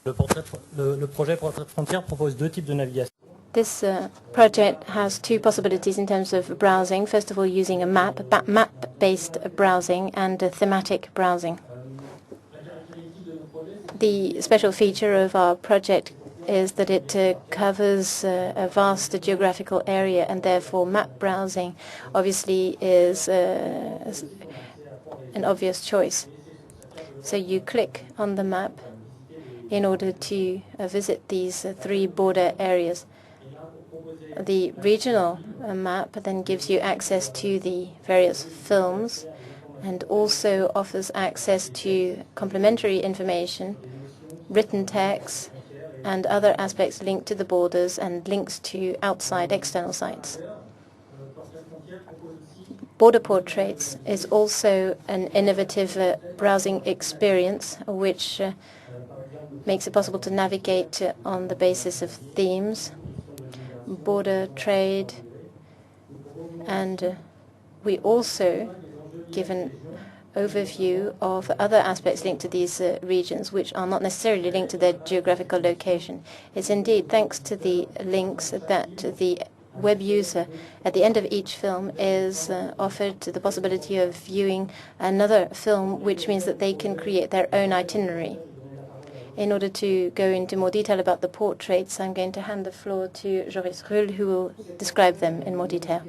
Q: Le projet Portrait frontières propose deux types de navigation.
C: This project has two possibilities in terms of browsing. First of all, using a map-based browsing, and thematic browsing. The special feature of our project is that it covers a vast geographical area, and therefore map browsing obviously is an obvious choice. So you click on the map in order to visit these three border areas. The regional map then gives you access to the various films and also offers access to complementary information, written text, and other aspects linked to the borders and links to outside external sites. Border Portraits is also an innovative browsing experience which makes it possible to navigate on the basis of themes, border trade, and we also give an overview of other aspects linked to these regions which are not necessarily linked to their geographical location. It's indeed thanks to the links that the web user at the end of each film is offered the possibility of viewing another film, which means that they can create their own itinerary. In order to go into more detail about the portraits, I'm going to hand the floor to Joris Ruhl, who will describe them in more detail.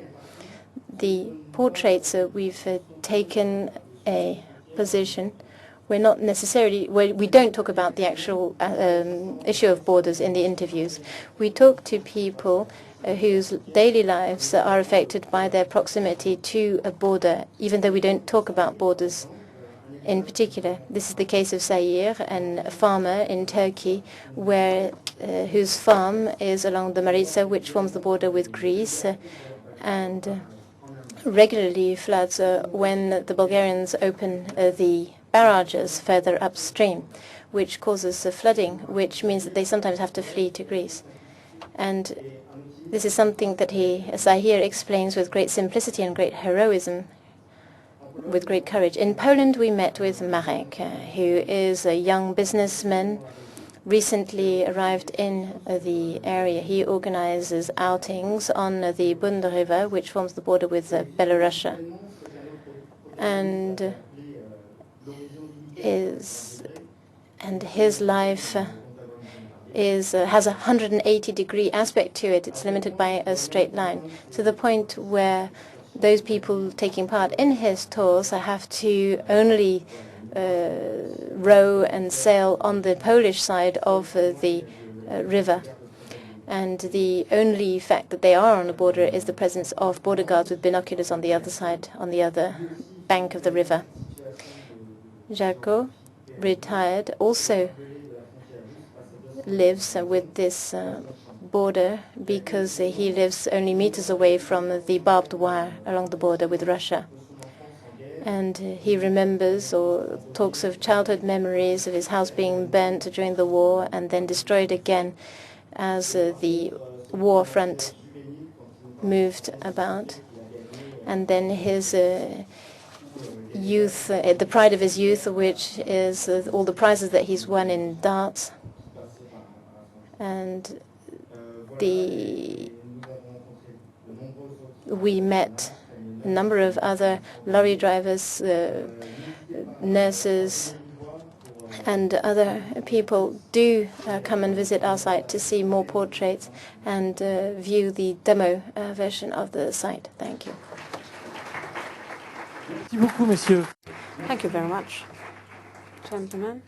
C: The portraits, we've taken a position. We're not necessarily, we don't talk about the actual issue of borders in the interviews. We talk to people whose daily lives are affected by their proximity to a border, even though we don't talk about borders in particular. This is the case of Sayir, a farmer in Turkey, whose farm is along the Maritsa, which forms the border with Greece, and regularly floods when the Bulgarians open the barrages further upstream, which causes flooding, which means that they sometimes have to flee to Greece. And this is something that Sayir explains with great simplicity and great heroism, with great courage. In Poland, we met with Marek, who is a young businessman, recently arrived in the area. He organizes outings on the Bund River, which forms the border with Belarus, and his life has a 180-degree aspect to it. It's limited by a straight line, to the point where those people taking part in his tours have to only row and sail on the Polish side of the river. And the only fact that they are on the border is the presence of border guards with binoculars on the other side, on the other bank of the river. Jaco, retired, also lives with this border because he lives only meters away from the barbed wire along the border with Russia. And he remembers or talks of childhood memories of his house being burnt during the war and then destroyed again as the war front moved about. And then his youth, the pride of his youth, which is all the prizes that he's won in darts. And we met a number of other lorry drivers, nurses, and other people. Do come and visit our site to see more portraits and view the demo version of the site. Thank you.
A: Merci beaucoup, messieurs.
B: Thank you very much, gentlemen.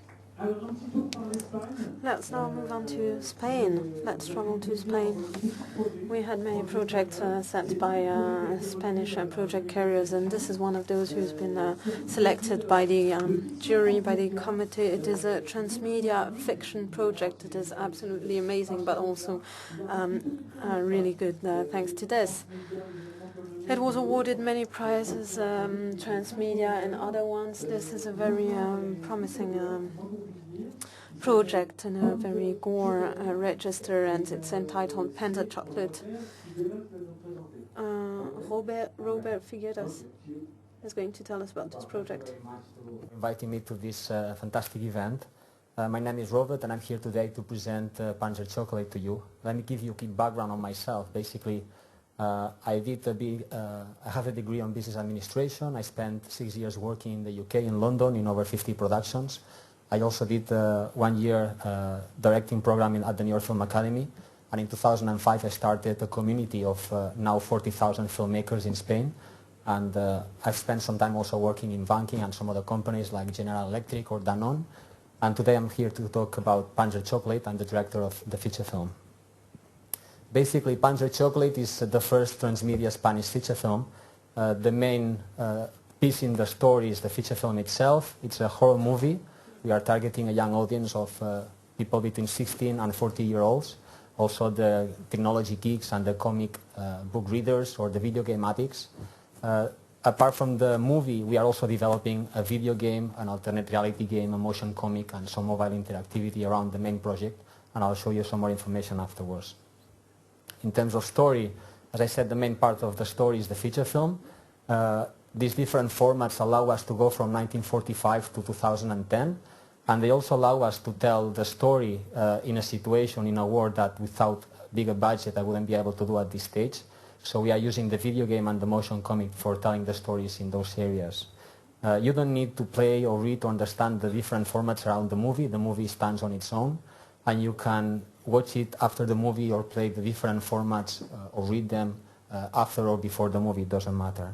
B: Let's now move on to Spain. Let's travel to Spain. We had many projects sent by Spanish project carriers, and this is one of those who's been selected by the jury, by the committee. It is a transmedia fiction project. It is absolutely amazing, but also really good thanks to this. It was awarded many prizes, transmedia and other ones. This is a very promising project in a very gore register, and it's entitled Panzer Chocolate. Robert Figueras is going to tell us about this project.
O: Inviting me to this fantastic event. My name is Robert, and I'm here today to present Panzer Chocolate to you. Let me give you a quick background on myself. Basically, I have a degree on business administration. I spent 6 years working in the UK, in London, in over 50 productions. I also did 1 year directing programming at the New York Film Academy. And in 2005, I started a community of now 40,000 filmmakers in Spain. And I've spent some time also working in banking and some other companies like General Electric or Danone. And today I'm here to talk about Panzer Chocolate. I'm the director of the feature film. Basically, Panzer Chocolate is the first transmedia Spanish feature film. The main piece in the story is the feature film itself. It's a horror movie. We are targeting a young audience of people between 16 and 40-year-olds. Also the technology geeks and the comic book readers or the video game addicts. apart from the movie, we are also developing a video game, an alternate reality game, a motion comic, and some mobile interactivity around the main project, and I'll show you some more information afterwards. In terms of story, as I said, the main part of the story is the feature film. These different formats allow us to go from 1945 to 2010, and they also allow us to tell the story in a situation, in a world that without bigger budget I wouldn't be able to do at this stage. So we are using the video game and the motion comic for telling the stories in those areas. You don't need to play or read to understand the different formats around the movie. The movie stands on its own, and you can watch it after the movie or play the different formats or read them after or before the movie, it doesn't matter.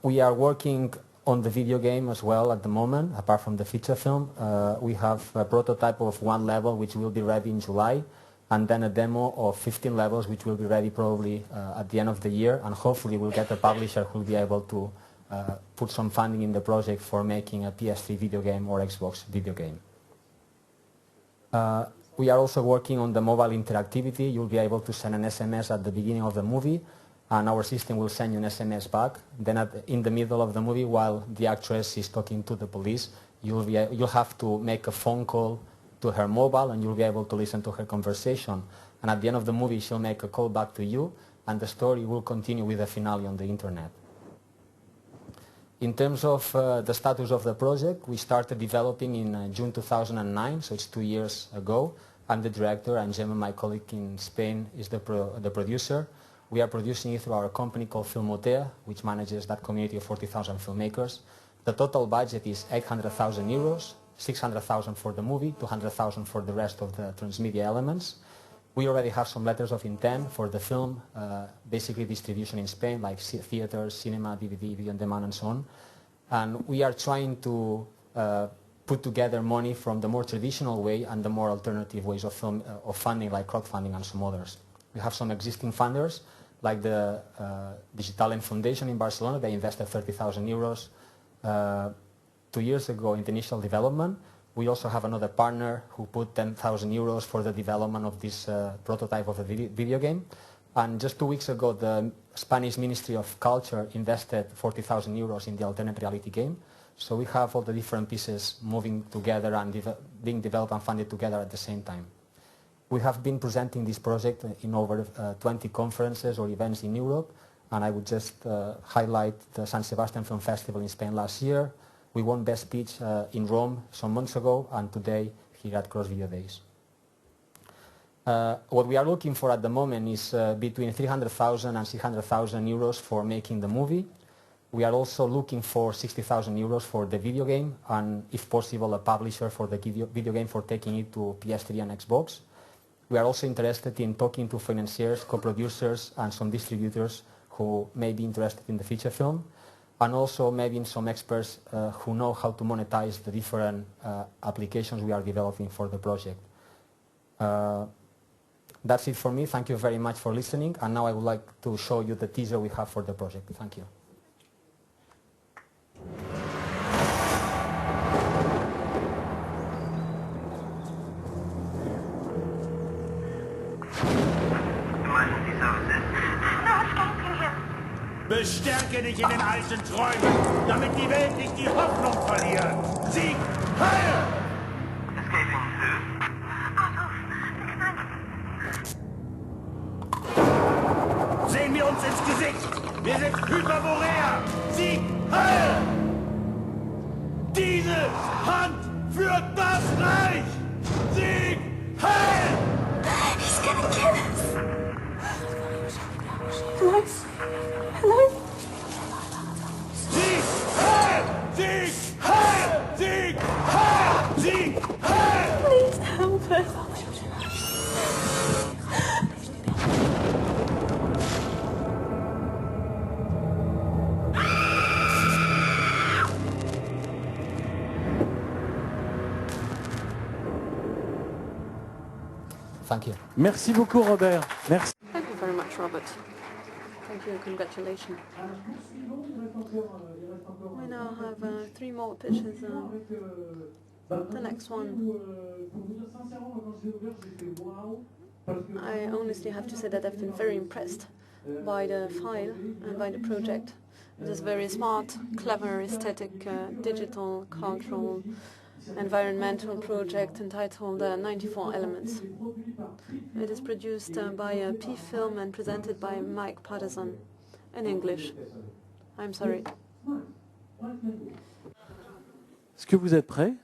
O: We are working on the video game as well at the moment, apart from the feature film. We have a prototype of 1 level which will be ready in July, and then a demo of 15 levels which will be ready probably at the end of the year, and hopefully we'll get a publisher who will be able to put some funding in the project for making a PS3 video game or Xbox video game. We are also working on the mobile interactivity. You'll be able to send an SMS at the beginning of the movie, and our system will send you an SMS back. Then in the middle of the movie, while the actress is talking to the police, you'll have to make a phone call to her mobile, and you'll be able to listen to her conversation. And at the end of the movie, she'll make a call back to you, and the story will continue with the finale on the internet. In terms of the status of the project, we started developing in June 2009, so it's 2 years ago. I'm the director, and Gemma, my colleague in Spain, is the producer. We are producing it through our company called Filmotea, which manages that community of 40,000 filmmakers. The total budget is 800,000 euros, 600,000 for the movie, 200,000 for the rest of the transmedia elements. We already have some letters of intent for the film, basically distribution in Spain, like theaters, cinema, DVD, video on demand, and so on. And we are trying to put together money from the more traditional way and the more alternative ways of funding, like crowdfunding and some others. We have some existing funders, like the Digitalen Foundation in Barcelona. They invested 30,000 euros 2 years ago in the initial development. We also have another partner who put 10,000 euros for the development of this prototype of a video game. And just 2 weeks ago, the Spanish Ministry of Culture invested 40,000 euros in the alternate reality game. So we have all the different pieces moving together and being developed and funded together at the same time. We have been presenting this project in over 20 conferences or events in Europe, and I would just highlight the San Sebastian Film Festival in Spain last year. We won Best Speech in Rome some months ago, and today here at Cross Video Days. What we are looking for at the moment is between 300,000 and 600,000 euros for making the movie. We are also looking for 60,000 euros for the video game, and if possible a publisher for the video game for taking it to PS3 and Xbox. We are also interested in talking to financiers, co-producers, and some distributors who may be interested in the feature film, and also maybe in some experts who know how to monetize the different applications we are developing for the project. That's it for me. Thank you very much for listening, and now I would like to show you the teaser we have for the project. Thank you.
R: Bestärke dich in den alten Träumen, damit die Welt nicht die Hoffnung verliert. Sieg, Heil! Escaping who? Sehen wir uns ins Gesicht! Wir sind Hyperborea! Sieg, Heil! Diese Hand führt das Reich! Sieg, Heil!
E: He's gonna kill us. Hello? Hello?
R: Sieg, Heil! Sieg, Heil! Sieg, Heil! Sieg, Heil!
E: Please help us.
O: Thank you.
A: Merci beaucoup, Robert. Merci.
B: Thank you very much, Robert. Thank you and congratulations. We now have 3 more pitches. The next one. I honestly have to say that I've been very impressed by the file and by the project. It is very smart, clever, aesthetic, digital, cultural, environmental project entitled 94 Elements. It is produced by P-Film and presented by Mike Patterson in English. I'm sorry.
A: Est-ce que vous êtes prêts?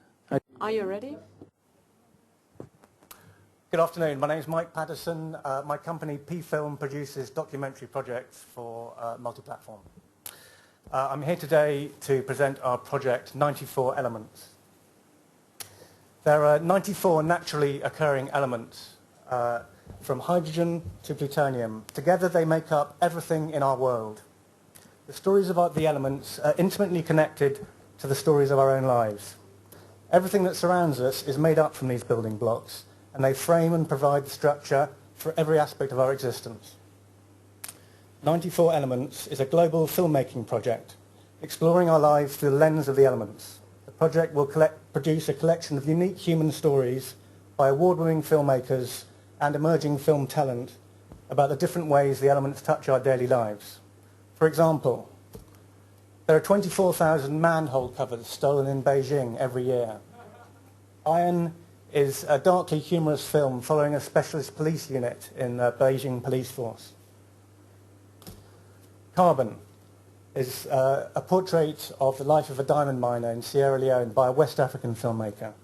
B: Are you ready?
S: Good afternoon. My name is Mike Patterson. My company P-Film produces documentary projects for multi-platform. I'm here today to present our project 94 Elements. There are 94 naturally occurring elements, from hydrogen to plutonium. Together they make up everything in our world. The stories about the elements are intimately connected to the stories of our own lives. Everything that surrounds us is made up from these building blocks, and they frame and provide the structure for every aspect of our existence. 94 Elements is a global filmmaking project exploring our lives through the lens of the elements. The project will produce a collection of unique human stories by award-winning filmmakers and emerging film talent about the different ways the elements touch our daily lives. For example, there are 24,000 manhole covers stolen in Beijing every year. Iron is a darkly humorous film following a specialist police unit in the Beijing police force. Carbon is a portrait of the life of a diamond miner in Sierra Leone by a West African filmmaker.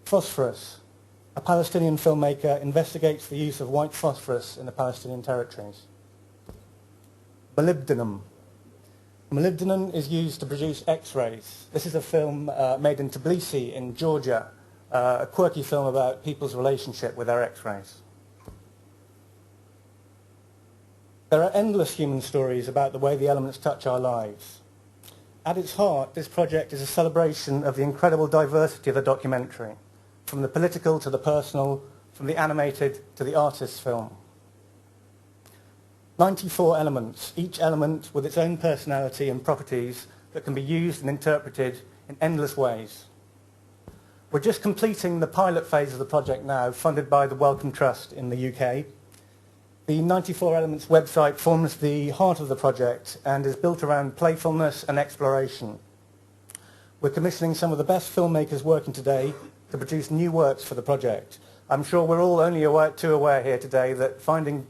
S: Phosphorus, a Palestinian filmmaker, investigates the use of white phosphorus in the Palestinian territories. Molybdenum. Molybdenum is used to produce X-rays. This is a film made in Tbilisi in Georgia, a quirky film about people's relationship with their X-rays. There are endless human stories about the way the elements touch our lives. At its heart, this project is a celebration of the incredible diversity of the documentary, from the political to the personal, from the animated to the artist's film. 94 elements, each element with its own personality and properties that can be used and interpreted in endless ways. We're just completing the pilot phase of the project now, funded by the Wellcome Trust in the UK. The 94 Elements website forms the heart of the project and is built around playfulness and exploration. We're commissioning some of the best filmmakers working today to produce new works for the project. I'm sure we're all only too aware here today that finding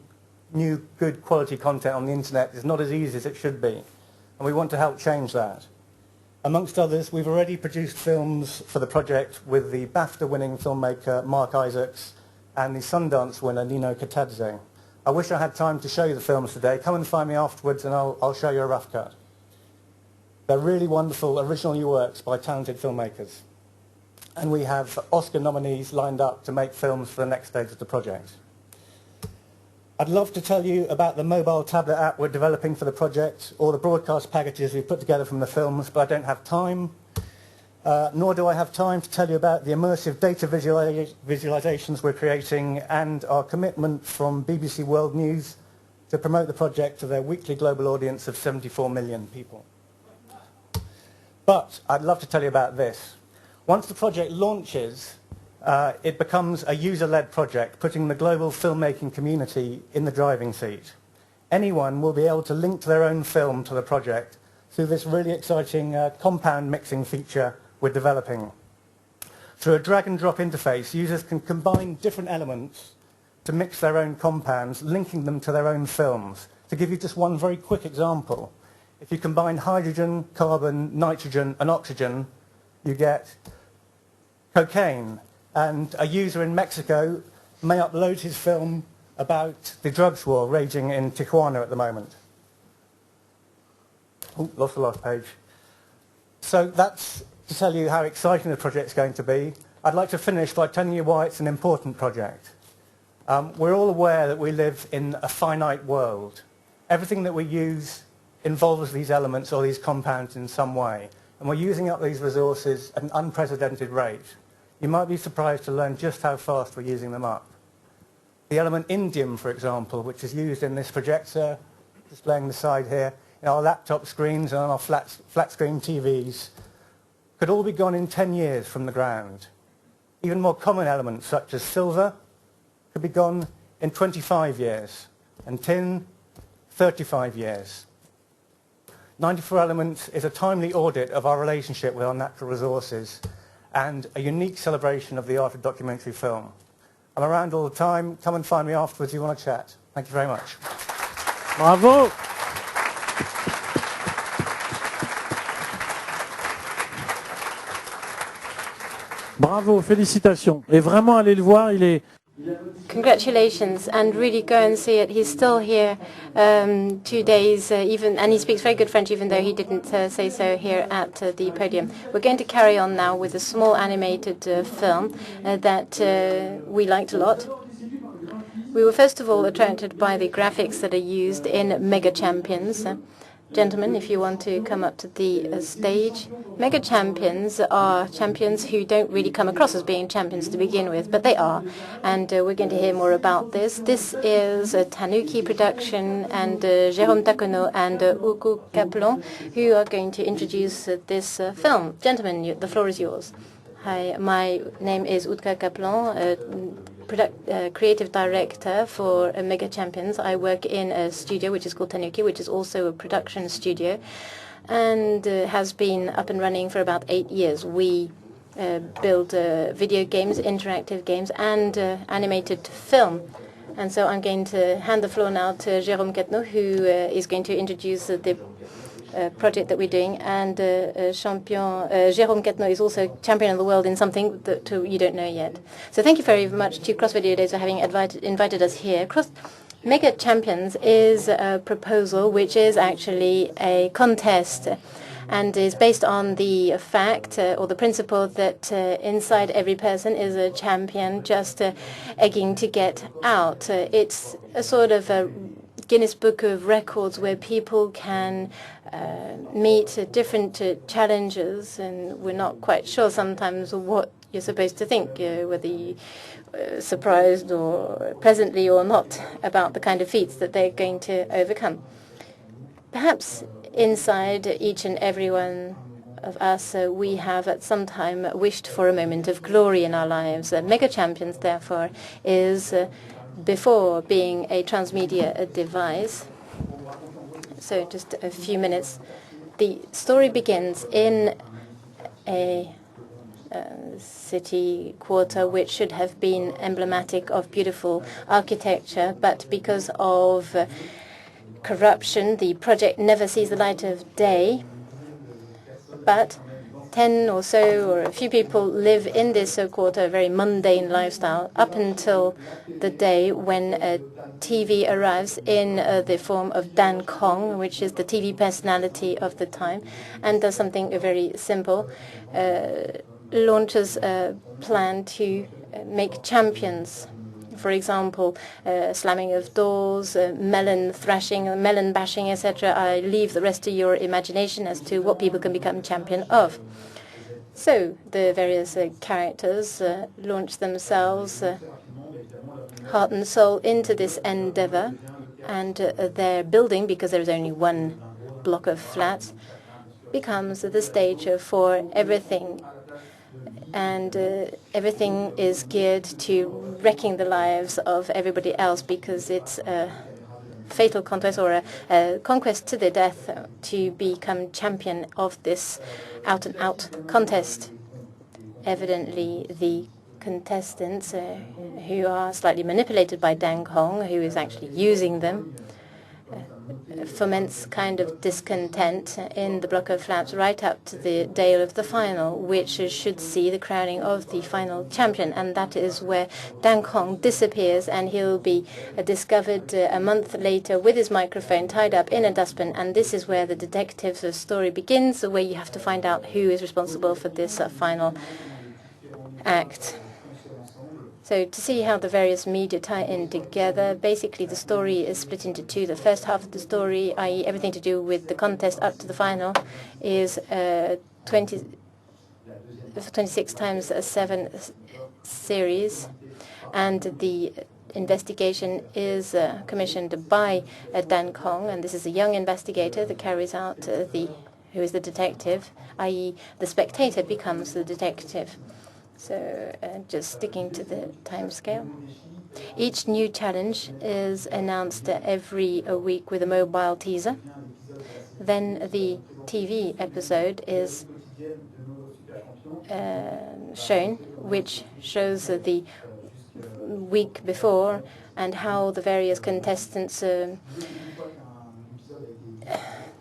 S: new good quality content on the internet is not as easy as it should be, and we want to help change that. Amongst others, we've already produced films for the project with the BAFTA-winning filmmaker Mark Isaacs and the Sundance winner Nino Katadze. I wish I had time to show you the films today. Come and find me afterwards and I'll show you a rough cut. They're really wonderful original new works by talented filmmakers. And we have Oscar nominees lined up to make films for the next stage of the project. I'd love to tell you about the mobile tablet app we're developing for the project, or the broadcast packages we've put together from the films, but I don't have time. Nor do I have time to tell you about the immersive data visualizations we're creating and our commitment from BBC World News to promote the project to their weekly global audience of 74 million people. But I'd love to tell you about this. Once the project launches, it becomes a user-led project, putting the global filmmaking community in the driving seat. Anyone will be able to link to their own film to the project through this really exciting compound mixing feature we're developing. Through a drag-and-drop interface, users can combine different elements to mix their own compounds, linking them to their own films. To give you just one very quick example, if you combine hydrogen, carbon, nitrogen, and oxygen, you get cocaine. And a user in Mexico may upload his film about the drugs war raging in Tijuana at the moment. Oh, lost the last page. So that's to tell you how exciting the project's going to be. I'd like to finish by telling you why it's an important project. We're all aware that we live in a finite world. Everything that we use involves these elements or these compounds in some way. And we're using up these resources at an unprecedented rate. You might be surprised to learn just how fast we're using them up. The element indium, for example, which is used in this projector, displaying the side here, in our laptop screens and on our flat screen TVs, could all be gone in 10 years from the ground. Even more common elements such as silver could be gone in 25 years. and tin, 35 years. 94 Elements is a timely audit of our relationship with our natural resources and a unique celebration of the art of documentary film. I'm around all the time. Come and find me afterwards if you want to chat. Thank you very much.
A: Bravo. Bravo, félicitations. Et vraiment, allez le voir, il est...
C: Congratulations, and really go and see it. He's still here 2 days, and he speaks very good French, even though he didn't say so here at the podium. We're going to carry on now with a small animated film that we liked a lot. We were first of all attracted by the graphics that are used in Mega Champions. Gentlemen, if you want to come up to the stage. Mega Champions are champions who don't really come across as being champions to begin with, but they are. And we're going to hear more about this. This is a Tanuki production, and Jérôme Tacono and Hugo Capelon, who are going to introduce this film. Gentlemen, the floor is yours. Hi, my name is Utka Capelon, creative director for Mega Champions. I work in a studio which is called Tanuki, which is also a production studio, and has been up and running for about 8 years. We build video games, interactive games, and animated film. And so I'm going to hand the floor now to Jérôme Catno, who is going to introduce the project that we're doing. And Jérôme Catno is also champion of the world in something that you don't know yet. So thank you very much to Cross Video Days for having invited us here. Mega Champions is a proposal which is actually a contest and is based on the fact or the principle that inside every person is a champion just egging to get out. It's a sort of a Guinness Book of Records where people can meet different challenges, and we're not quite sure sometimes what you're supposed to think, whether you're surprised or pleasantly or not about the kind of feats that they're going to overcome. Perhaps inside each and every one of us, we have at some time wished for a moment of glory in our lives. Mega Champions, therefore, is before being a transmedia device. So just a few minutes. The story begins in a city quarter which should have been emblematic of beautiful architecture, but because of corruption, the project never sees the light of day. But 10 or so, or a few people live in this quarter, a very mundane lifestyle, up until the day when TV arrives in the form of Dan Kong, which is the TV personality of the time, and does something very simple, launches a plan to make champions. For example, slamming of doors, melon thrashing, melon bashing, etc. I leave the rest to your imagination as to what people can become champion of. So the various characters launch themselves heart and soul into this endeavor, and their building, because there's only one block of flats, becomes the stage for everything. And everything is geared to wrecking the lives of everybody else, because it's a fatal contest or a conquest to the death to become champion of this out-and-out contest. Evidently, the contestants, who are slightly manipulated by Dang Hong, who is actually using them, foments kind of discontent in the block of flats right up to the day of the final, which should see the crowning of the final champion. And that is where Dang Hong disappears, and he'll be discovered a month later with his microphone tied up in a dustbin. And this is where the detective's story begins, where you have to find out who is responsible for this final act. So to see how the various media tie in together, basically the story is split into two. The first half of the story, i.e. everything to do with the contest up to the final, is 26 times 7 series, and the investigation is commissioned by Dan Kong, and this is a young investigator that carries out who is the detective, i.e. the spectator becomes the detective. So just sticking to the time scale. Each new challenge is announced every week with a mobile teaser. Then the TV episode is shown, which shows the week before and how the various contestants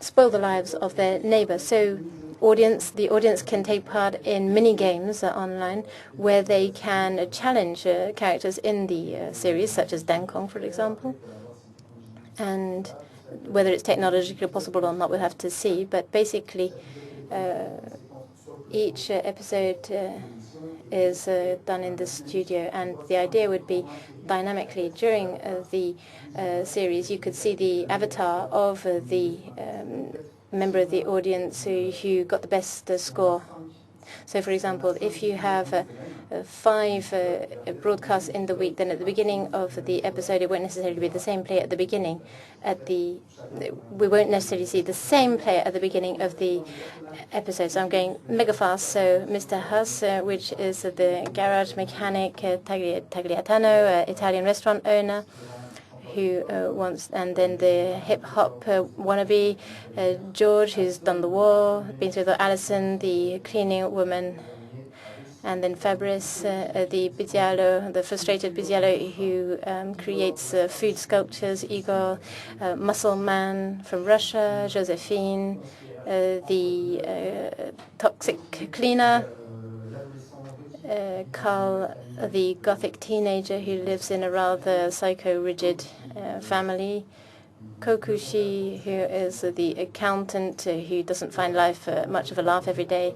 C: spoil the lives of their neighbors. So the audience can take part in mini games online where they can challenge characters in the series, such as Dankong, for example. And whether it's technologically possible or not, we'll have to see. But basically, each episode is done in the studio, and the idea would be dynamically during the series you could see the avatar of the member of the audience who got the best score. So, for example, if you have 5 broadcasts in the week, then at the beginning of the episode it won't necessarily be the same player at the beginning. We won't necessarily see the same player at the beginning of the episode. So I'm going mega fast. So Mr. Huss, which is the garage mechanic, Tagliatano, Italian restaurant owner, who wants, and then the hip-hop wannabe, George, who's done the war, been through the Alison, the cleaning woman, and then Fabrice, the Bizialo, the frustrated Bizialo who creates food sculptures, Igor, muscle man from Russia, Josephine, the toxic cleaner, Carl, the gothic teenager who lives in a rather psycho-rigid family, Kokushi, who is the accountant who doesn't find life much of a laugh every day.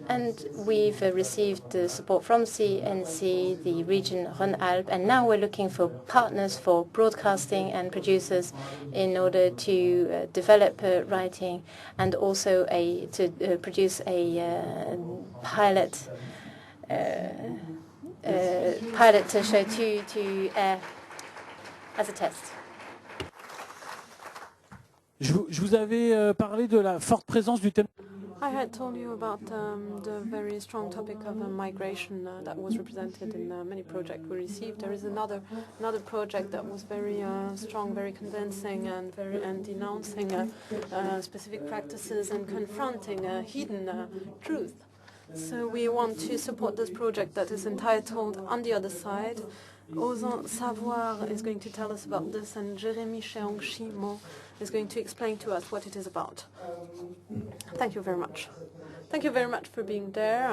C: And we've received support from CNC, the region Rhône-Alpes, and now we're looking for partners for broadcasting and producers in order to develop writing and also to produce a pilot show to air as a test.
A: Je vous avais parlé de la forte présence du thème.
B: I had told you about the very strong topic of migration that was represented in many projects we received. There is another project that was very strong, very convincing, and denouncing specific practices and confronting hidden truth. So we want to support this project that is entitled On the Other Side. Osant Savoir is going to tell us about this, and Jérémy Cheongshimo is going to explain to us what it is about. Thank you very much. Thank you very much for being there.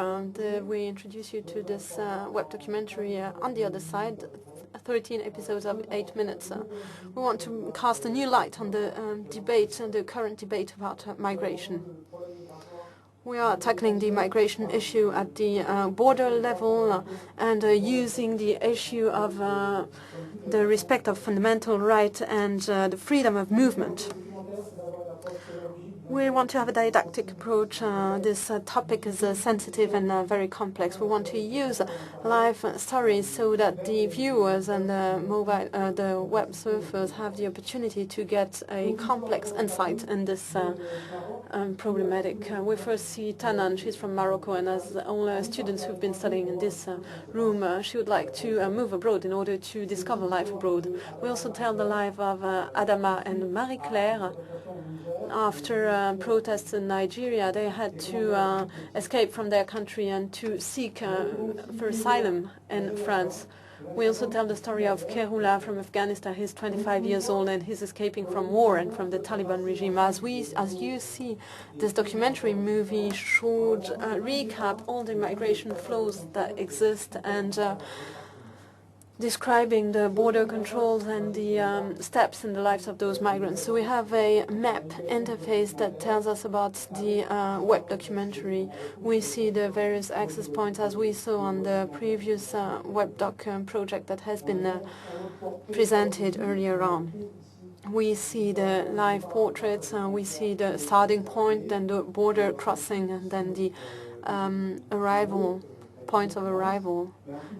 B: We introduce you to this web documentary On the Other Side, 13 episodes of 8 minutes. We want to cast a new light on the debate, the current debate about migration. We are tackling the migration issue at the border level and using the issue of the respect of fundamental rights and the freedom of movement. We want to have a didactic approach. This topic is sensitive and very complex. We want to use live stories so that the viewers and the web surfers have the opportunity to get a complex insight in this problematic. We first see Tanan. She's from Morocco, and as all students who've been studying in this room, she would like to move abroad in order to discover life abroad. We also tell the life of Adama and Marie-Claire. After protests in Nigeria, they had to escape from their country and to seek for asylum in France. We also tell the story of Kerula from Afghanistan. He's 25 years old and he's escaping from war and from the Taliban regime. As you see, this documentary movie should recap all the migration flows that exist and describing the border controls and the steps in the lives of those migrants. So we have a map interface that tells us about the web documentary. We see the various access points as we saw on the previous web doc project that has been presented earlier on. We see the live portraits, we see the starting point, then the border crossing, and then the points of arrival.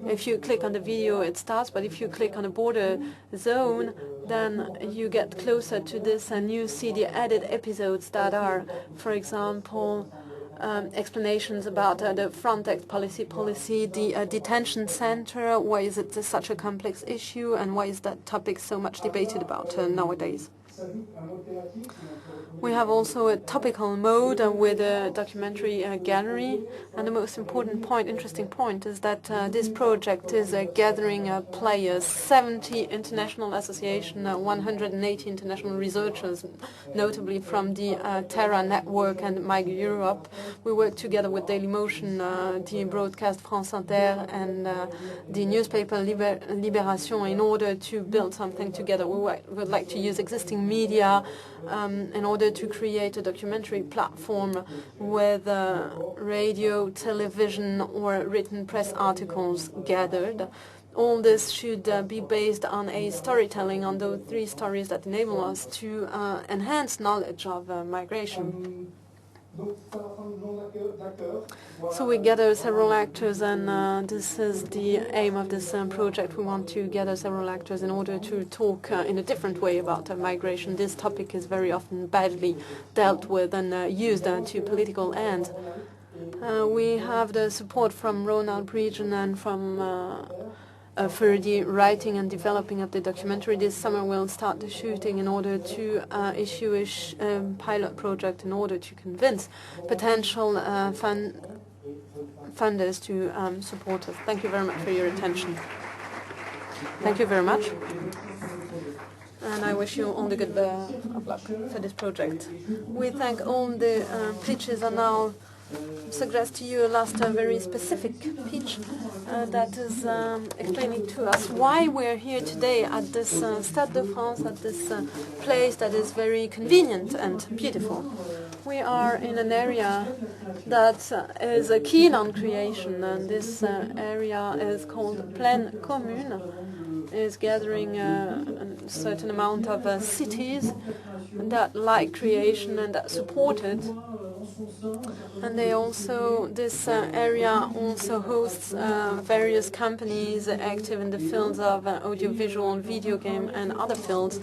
B: If you click on the video, it starts, but if you click on the border zone, then you get closer to this and you see the added episodes that are, for example, explanations about the Frontex policy, the detention center, why is it such a complex issue, and why is that topic so much debated about nowadays. We have also a topical mode with a documentary gallery, and the most important point, interesting point, is that this project is gathering players, 70 international associations, 180 international researchers, notably from the Terra Network and Méga Europe. We work together with Dailymotion, the broadcast France Inter, and the newspaper Libération in order to build something together. We would like to use existing media in order to create a documentary platform with radio, television, or written press articles gathered. All this should be based on a storytelling, on those 3 stories that enable us to enhance knowledge of migration. So we gather several actors, and this is the aim of this project. We want to gather several actors in order to talk in a different way about migration. This topic is very often badly dealt with and used to political ends. We have the support from Rhône-Alpes region and from for the writing and developing of the documentary. This summer we'll start the shooting in order to issue a pilot project in order to convince potential funders to support us. Thank you very much for your attention. Thank you very much. And I wish you all the good of luck for this project. We thank all the pitches, and now suggest to you a last very specific pitch that is explaining to us why we're here today at this Stade de France, at this place that is very convenient and beautiful. We are in an area that is keen on creation, and this area is called Plaine Commune. Is gathering a certain amount of cities that like creation and that support it. And they also, this area also hosts various companies active in the fields of audiovisual, video game, and other fields.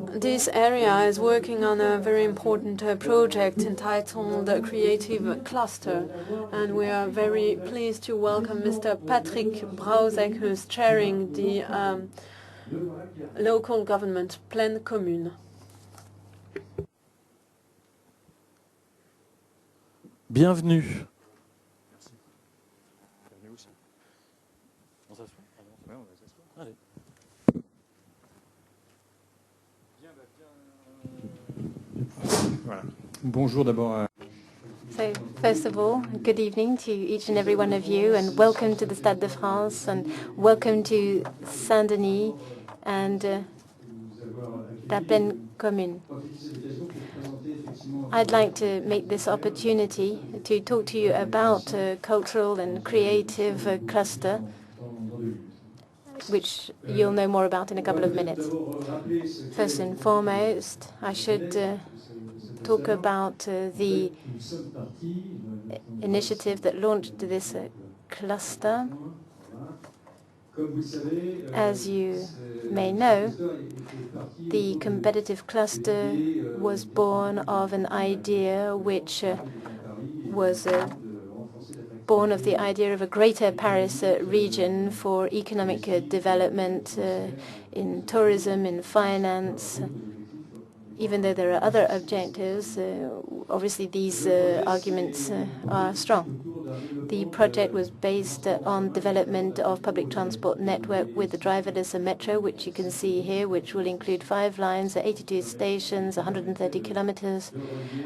B: This area is working on a very important project entitled Creative Cluster, and we are very pleased to welcome Mr. Patrick Brauzek, who is chairing the local government, Plaine Commune.
A: Bienvenue. On s'assoit ? Oui, on va s'asseoir. Allez.
T: Voilà. Bonjour d'abord.
C: So, first of all, good evening to each and every one of you, and welcome to the Stade de France, and welcome to Saint-Denis and la Plaine Commune. I'd like to make this opportunity to talk to you about cultural and creative cluster, which you'll know more about in a couple of minutes. First and foremost, I should talk about the initiative that launched this cluster. As you may know, the competitive cluster was born of an idea which was born of the idea of a greater Paris region for economic development in tourism, in finance. Even though there are other objectives, obviously these arguments are strong. The project was based on development of public transport network with the driverless metro, which you can see here, which will include 5 lines, 82 stations, 130 kilometers,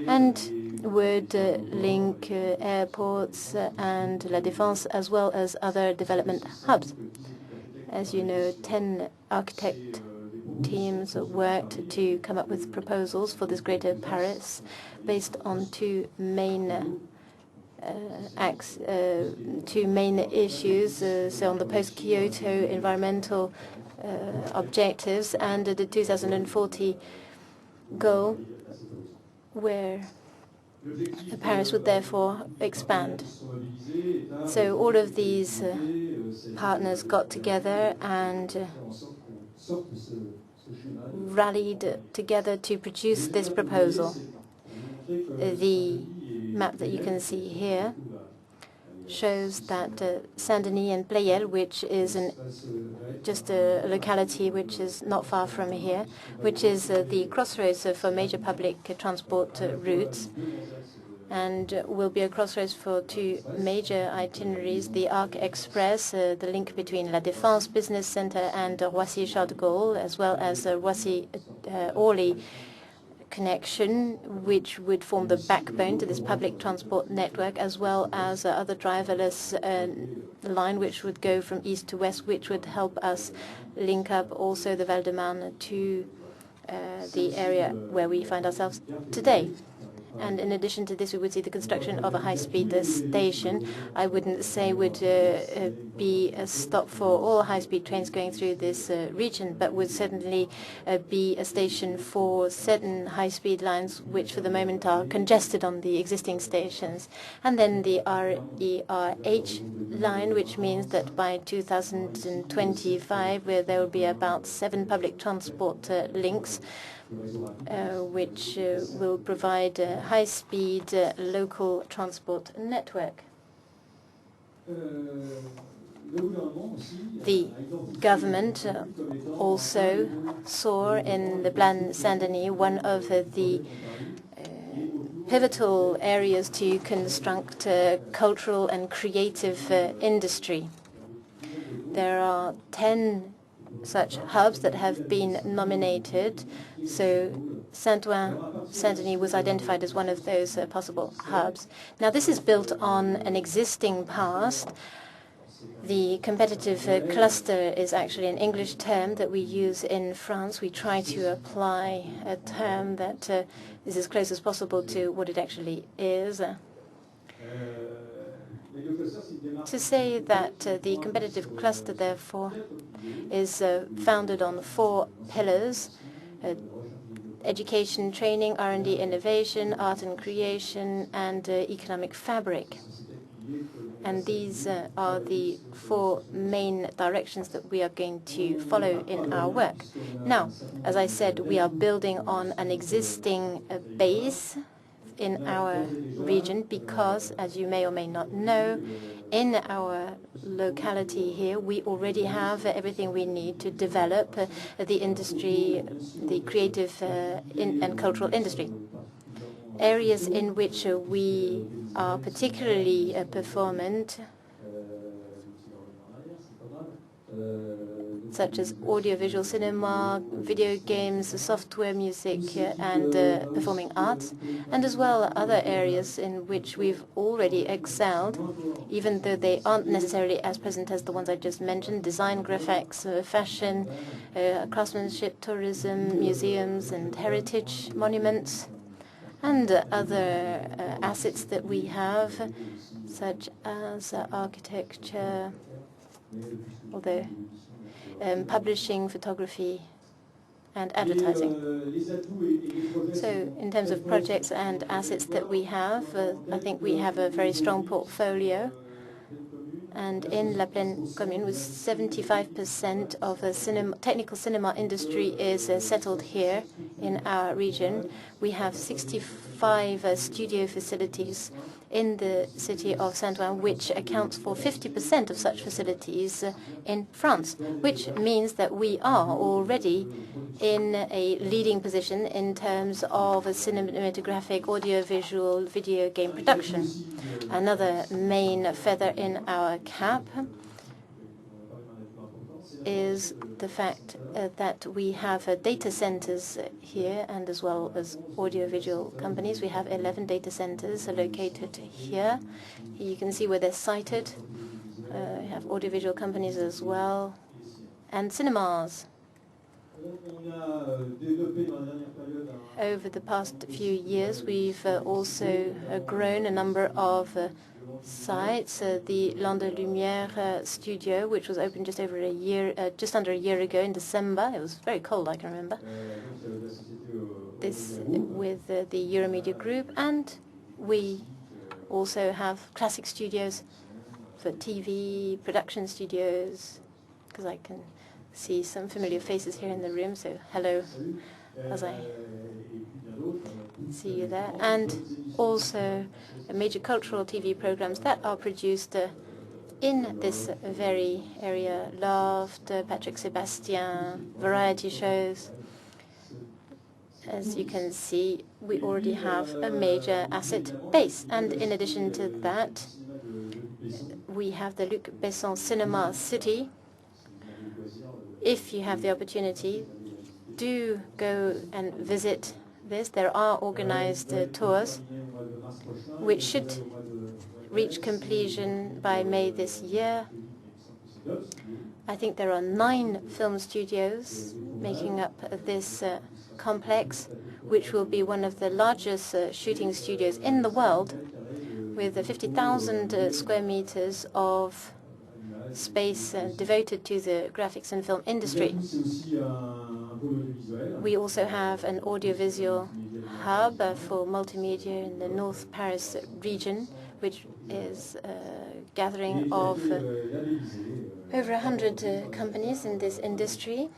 C: and would link airports and La Défense, as well as other development hubs. As you know, 10 architect teams worked to come up with proposals for this greater Paris based on two main issues, so on the post-Kyoto environmental objectives and the 2040 goal, where Paris would therefore expand. So all of these partners got together and rallied together to produce this proposal. The map that you can see here shows that Saint-Denis and Pleyel, which is just a locality which is not far from here, which is the crossroads for major public transport routes, and will be a crossroads for two major itineraries, the Arc Express, the link between La Défense Business Center and Roissy-Charles de Gaulle, as well as Roissy-Orly connection, which would form the backbone to this public transport network, as well as other driverless line which would go from east to west, which would help us link up also the Val-de-Marne to the area where we find ourselves today. And in addition to this, we would see the construction of a high-speed station. I wouldn't say would be a stop for all high-speed trains going through this region, but would certainly be a station for certain high-speed lines, which for the moment are congested on the existing stations. And then the RERH line, which means that by 2025, there will be about 7 public transport links, which will provide a high-speed local transport network. The government also saw in the Plan Saint-Denis one of the pivotal areas to construct cultural and creative industry. There are 10 such hubs that have been nominated. So Saint-Denis was identified as one of those possible hubs. Now, this is built on an existing past. The competitive cluster is actually an English term that we use in France. We try to apply a term that is as close as possible to what it actually is. To say that the competitive cluster, therefore, is founded on 4 pillars: education, training, R&D, innovation, art and creation, and economic fabric. And these are the 4 main directions that we are going to follow in our work. Now, as I said, we are building on an existing base in our region because, as you may or may not know, in our locality here, we already have everything we need to develop the industry, the creative and cultural industry. Areas in which we are particularly performant, such as audiovisual cinema, video games, software, music, and performing arts, and as well other areas in which we've already excelled, even though they aren't necessarily as present as the ones I just mentioned: design, graphics, fashion, craftsmanship, tourism, museums and heritage monuments, and other assets that we have, such as architecture, although publishing, photography, and advertising. So in terms of projects and assets that we have, I think we have a very strong portfolio. And in La Plaine Commune, with 75% of the technical cinema industry is settled here in our region. We have 65 studio facilities in the city of Saint-Ouen, which accounts for 50% of such facilities in France, which means that we are already in a leading position in terms of cinematographic, audiovisual, video game production. Another main feather in our cap is the fact that we have data centers here, and as well as audiovisual companies. We have 11 data centers located here. You can see where they're sited. We have audiovisual companies as well, and cinemas. Over the past few years, we've also grown a number of sites. The Land de Lumière studio, which was opened just under a year ago in December. It was very cold, I can remember. This with the Euromedia Group, and we also have classic studios for TV, production studios, because I can see some familiar faces here in the room, so hello. see you there, and also major cultural TV programs that are produced in this very area. Loft, Patrick Sébastien, variety shows. As you can see, we already have a major asset base, and in addition to that, we have the Luc Besson Cinema City. If you have the opportunity, do go and visit this. There are organized tours which should reach completion by May this year. I think there are 9 film studios making up this complex, which will be one of the largest shooting studios in the world, with 50,000 square meters of space devoted to the graphics and film industry. We also have an audiovisual hub for multimedia in the North Paris region, which is a gathering of over 100 companies in this industry.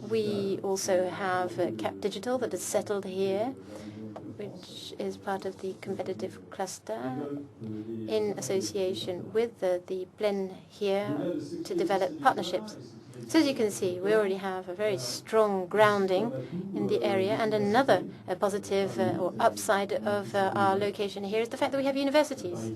C: We also have Cap Digital that is settled here, which is part of the competitive cluster in association with the Plaine here to develop partnerships. So as you can see, we already have a very strong grounding in the area, and another positive or upside of our location here is the fact that we have universities.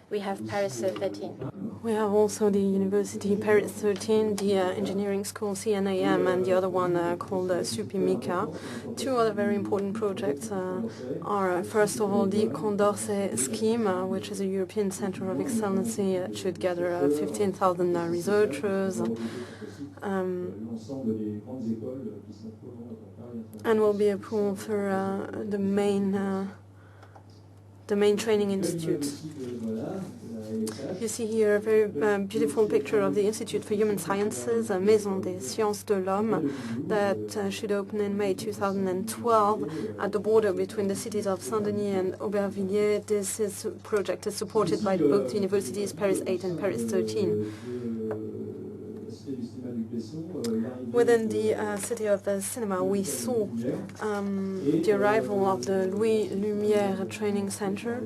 C: We have Paris 13.
B: We have also the University Paris 13, the engineering school CNAM, and the other one called Supimica. 2 other very important projects are, first of all, the Condorcet scheme, which is a European Center of Excellency that should gather 15,000 researchers, and will be a pool for the main training institutes. You see here a very beautiful picture of the Institute for Human Sciences, Maison des Sciences de l'Homme, that should open in May 2012 at the border between the cities of Saint-Denis and Aubervilliers. This project is supported by both universities, Paris 8 and Paris 13. Within the City of the Cinema, we saw the arrival of the Louis Lumière Training Center.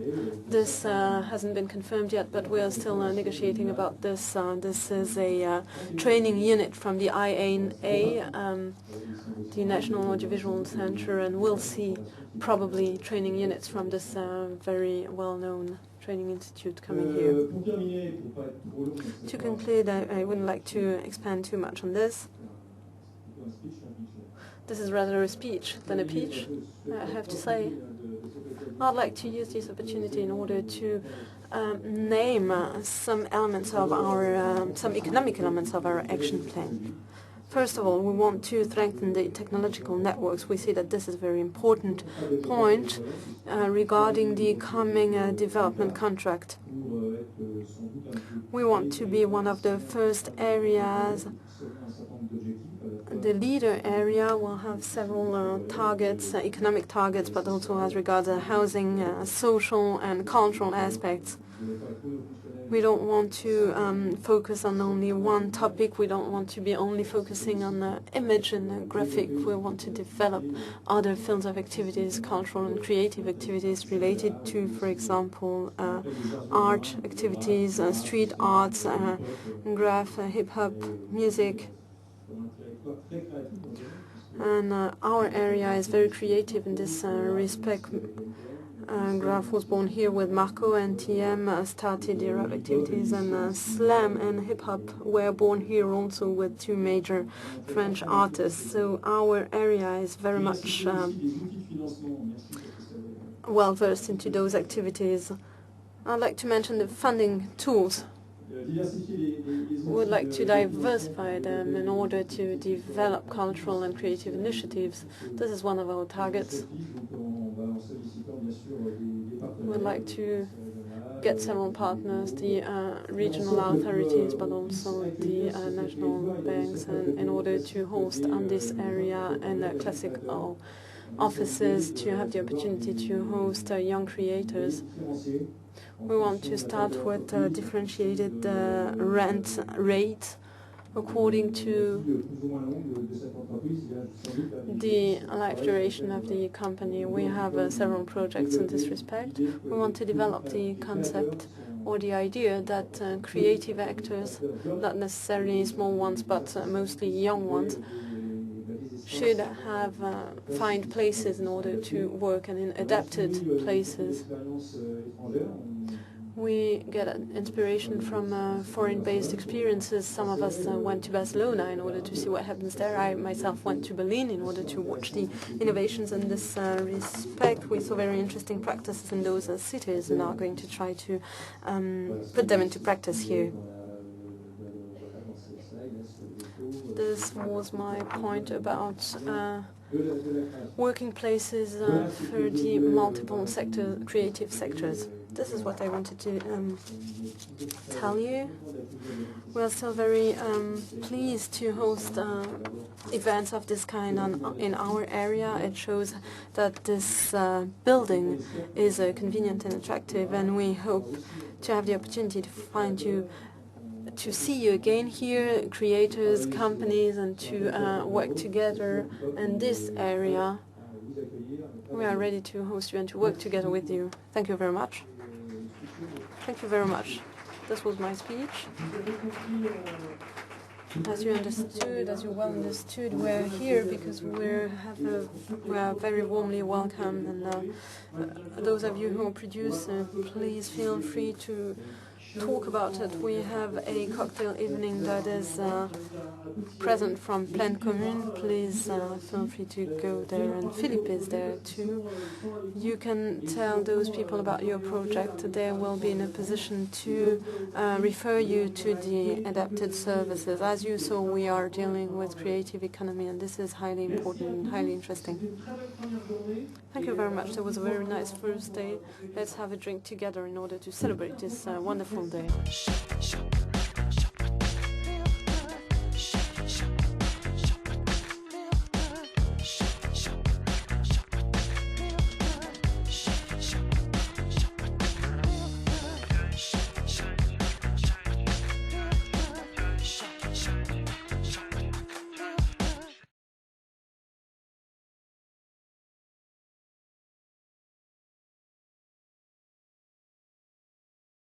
B: This hasn't been confirmed yet, but we are still negotiating about this. This is a training unit from the IANA, the National Audiovisual Center, and we'll see probably training units from this very well-known training institute coming here. To conclude, I wouldn't like to expand too much on this. This is rather a speech than a pitch, I have to say. I'd like to use this opportunity in order to name some elements of our, some economic elements of our action plan. First of all, we want to strengthen the technological networks. We see that this is a very important point regarding the coming development contract. We want to be one of the first areas. The leader area will have several targets, economic targets, but also as regards housing, social and cultural aspects. We don't want to focus on only one topic. We don't want to be only focusing on image and graphic. We want to develop other fields of activities, cultural and creative activities related to, for example, art activities, street arts, graph, hip-hop, music. And our area is very creative in this respect. Graf was born here with Marco, and TM started the rap activities, and slam and hip-hop were born here also with 2 major French artists. So our area is very much well versed into those activities. I'd like to mention the funding tools. We would like to diversify them in order to develop cultural and creative initiatives. This is one of our targets. We would like to get several partners, the regional authorities, but also the national banks, and in order to host on this area and classic offices, to have the opportunity to host young creators. We want to start with differentiated rent rate According to the life duration of the company, we have several projects in this respect. We want to develop the concept or the idea that creative actors, not necessarily small ones, but mostly young ones, should find places in order to work, and in adapted places. We get inspiration from foreign-based experiences. Some of us went to Barcelona in order to see what happens there. I myself went to Berlin in order to watch the innovations in this respect. We saw very interesting practices in those cities and are going to try to put them into practice here. This was my point about working places for the multiple creative sectors. This is what I wanted to tell you. We are still very pleased to host events of this kind in our area. It shows that this building is convenient and attractive, and we hope to have the opportunity to see you again here, creators, companies, and to work together in this area. We are ready to host you and to work together with you. Thank you very much. Thank you very much. This was my speech. As you well understood, we're here because we are very warmly welcomed, and those of you who produce, please feel free to talk about it. We have a cocktail evening that is present from Pleine Commune. Please feel free to go there, and Philippe is there too. You can tell those people about your project. They will be in a position to refer you to the adapted services. As you saw, we are dealing with creative economy, and this is highly important and highly interesting. Thank you very much. That was a very nice first day. Let's have a drink together in order to celebrate this wonderful day.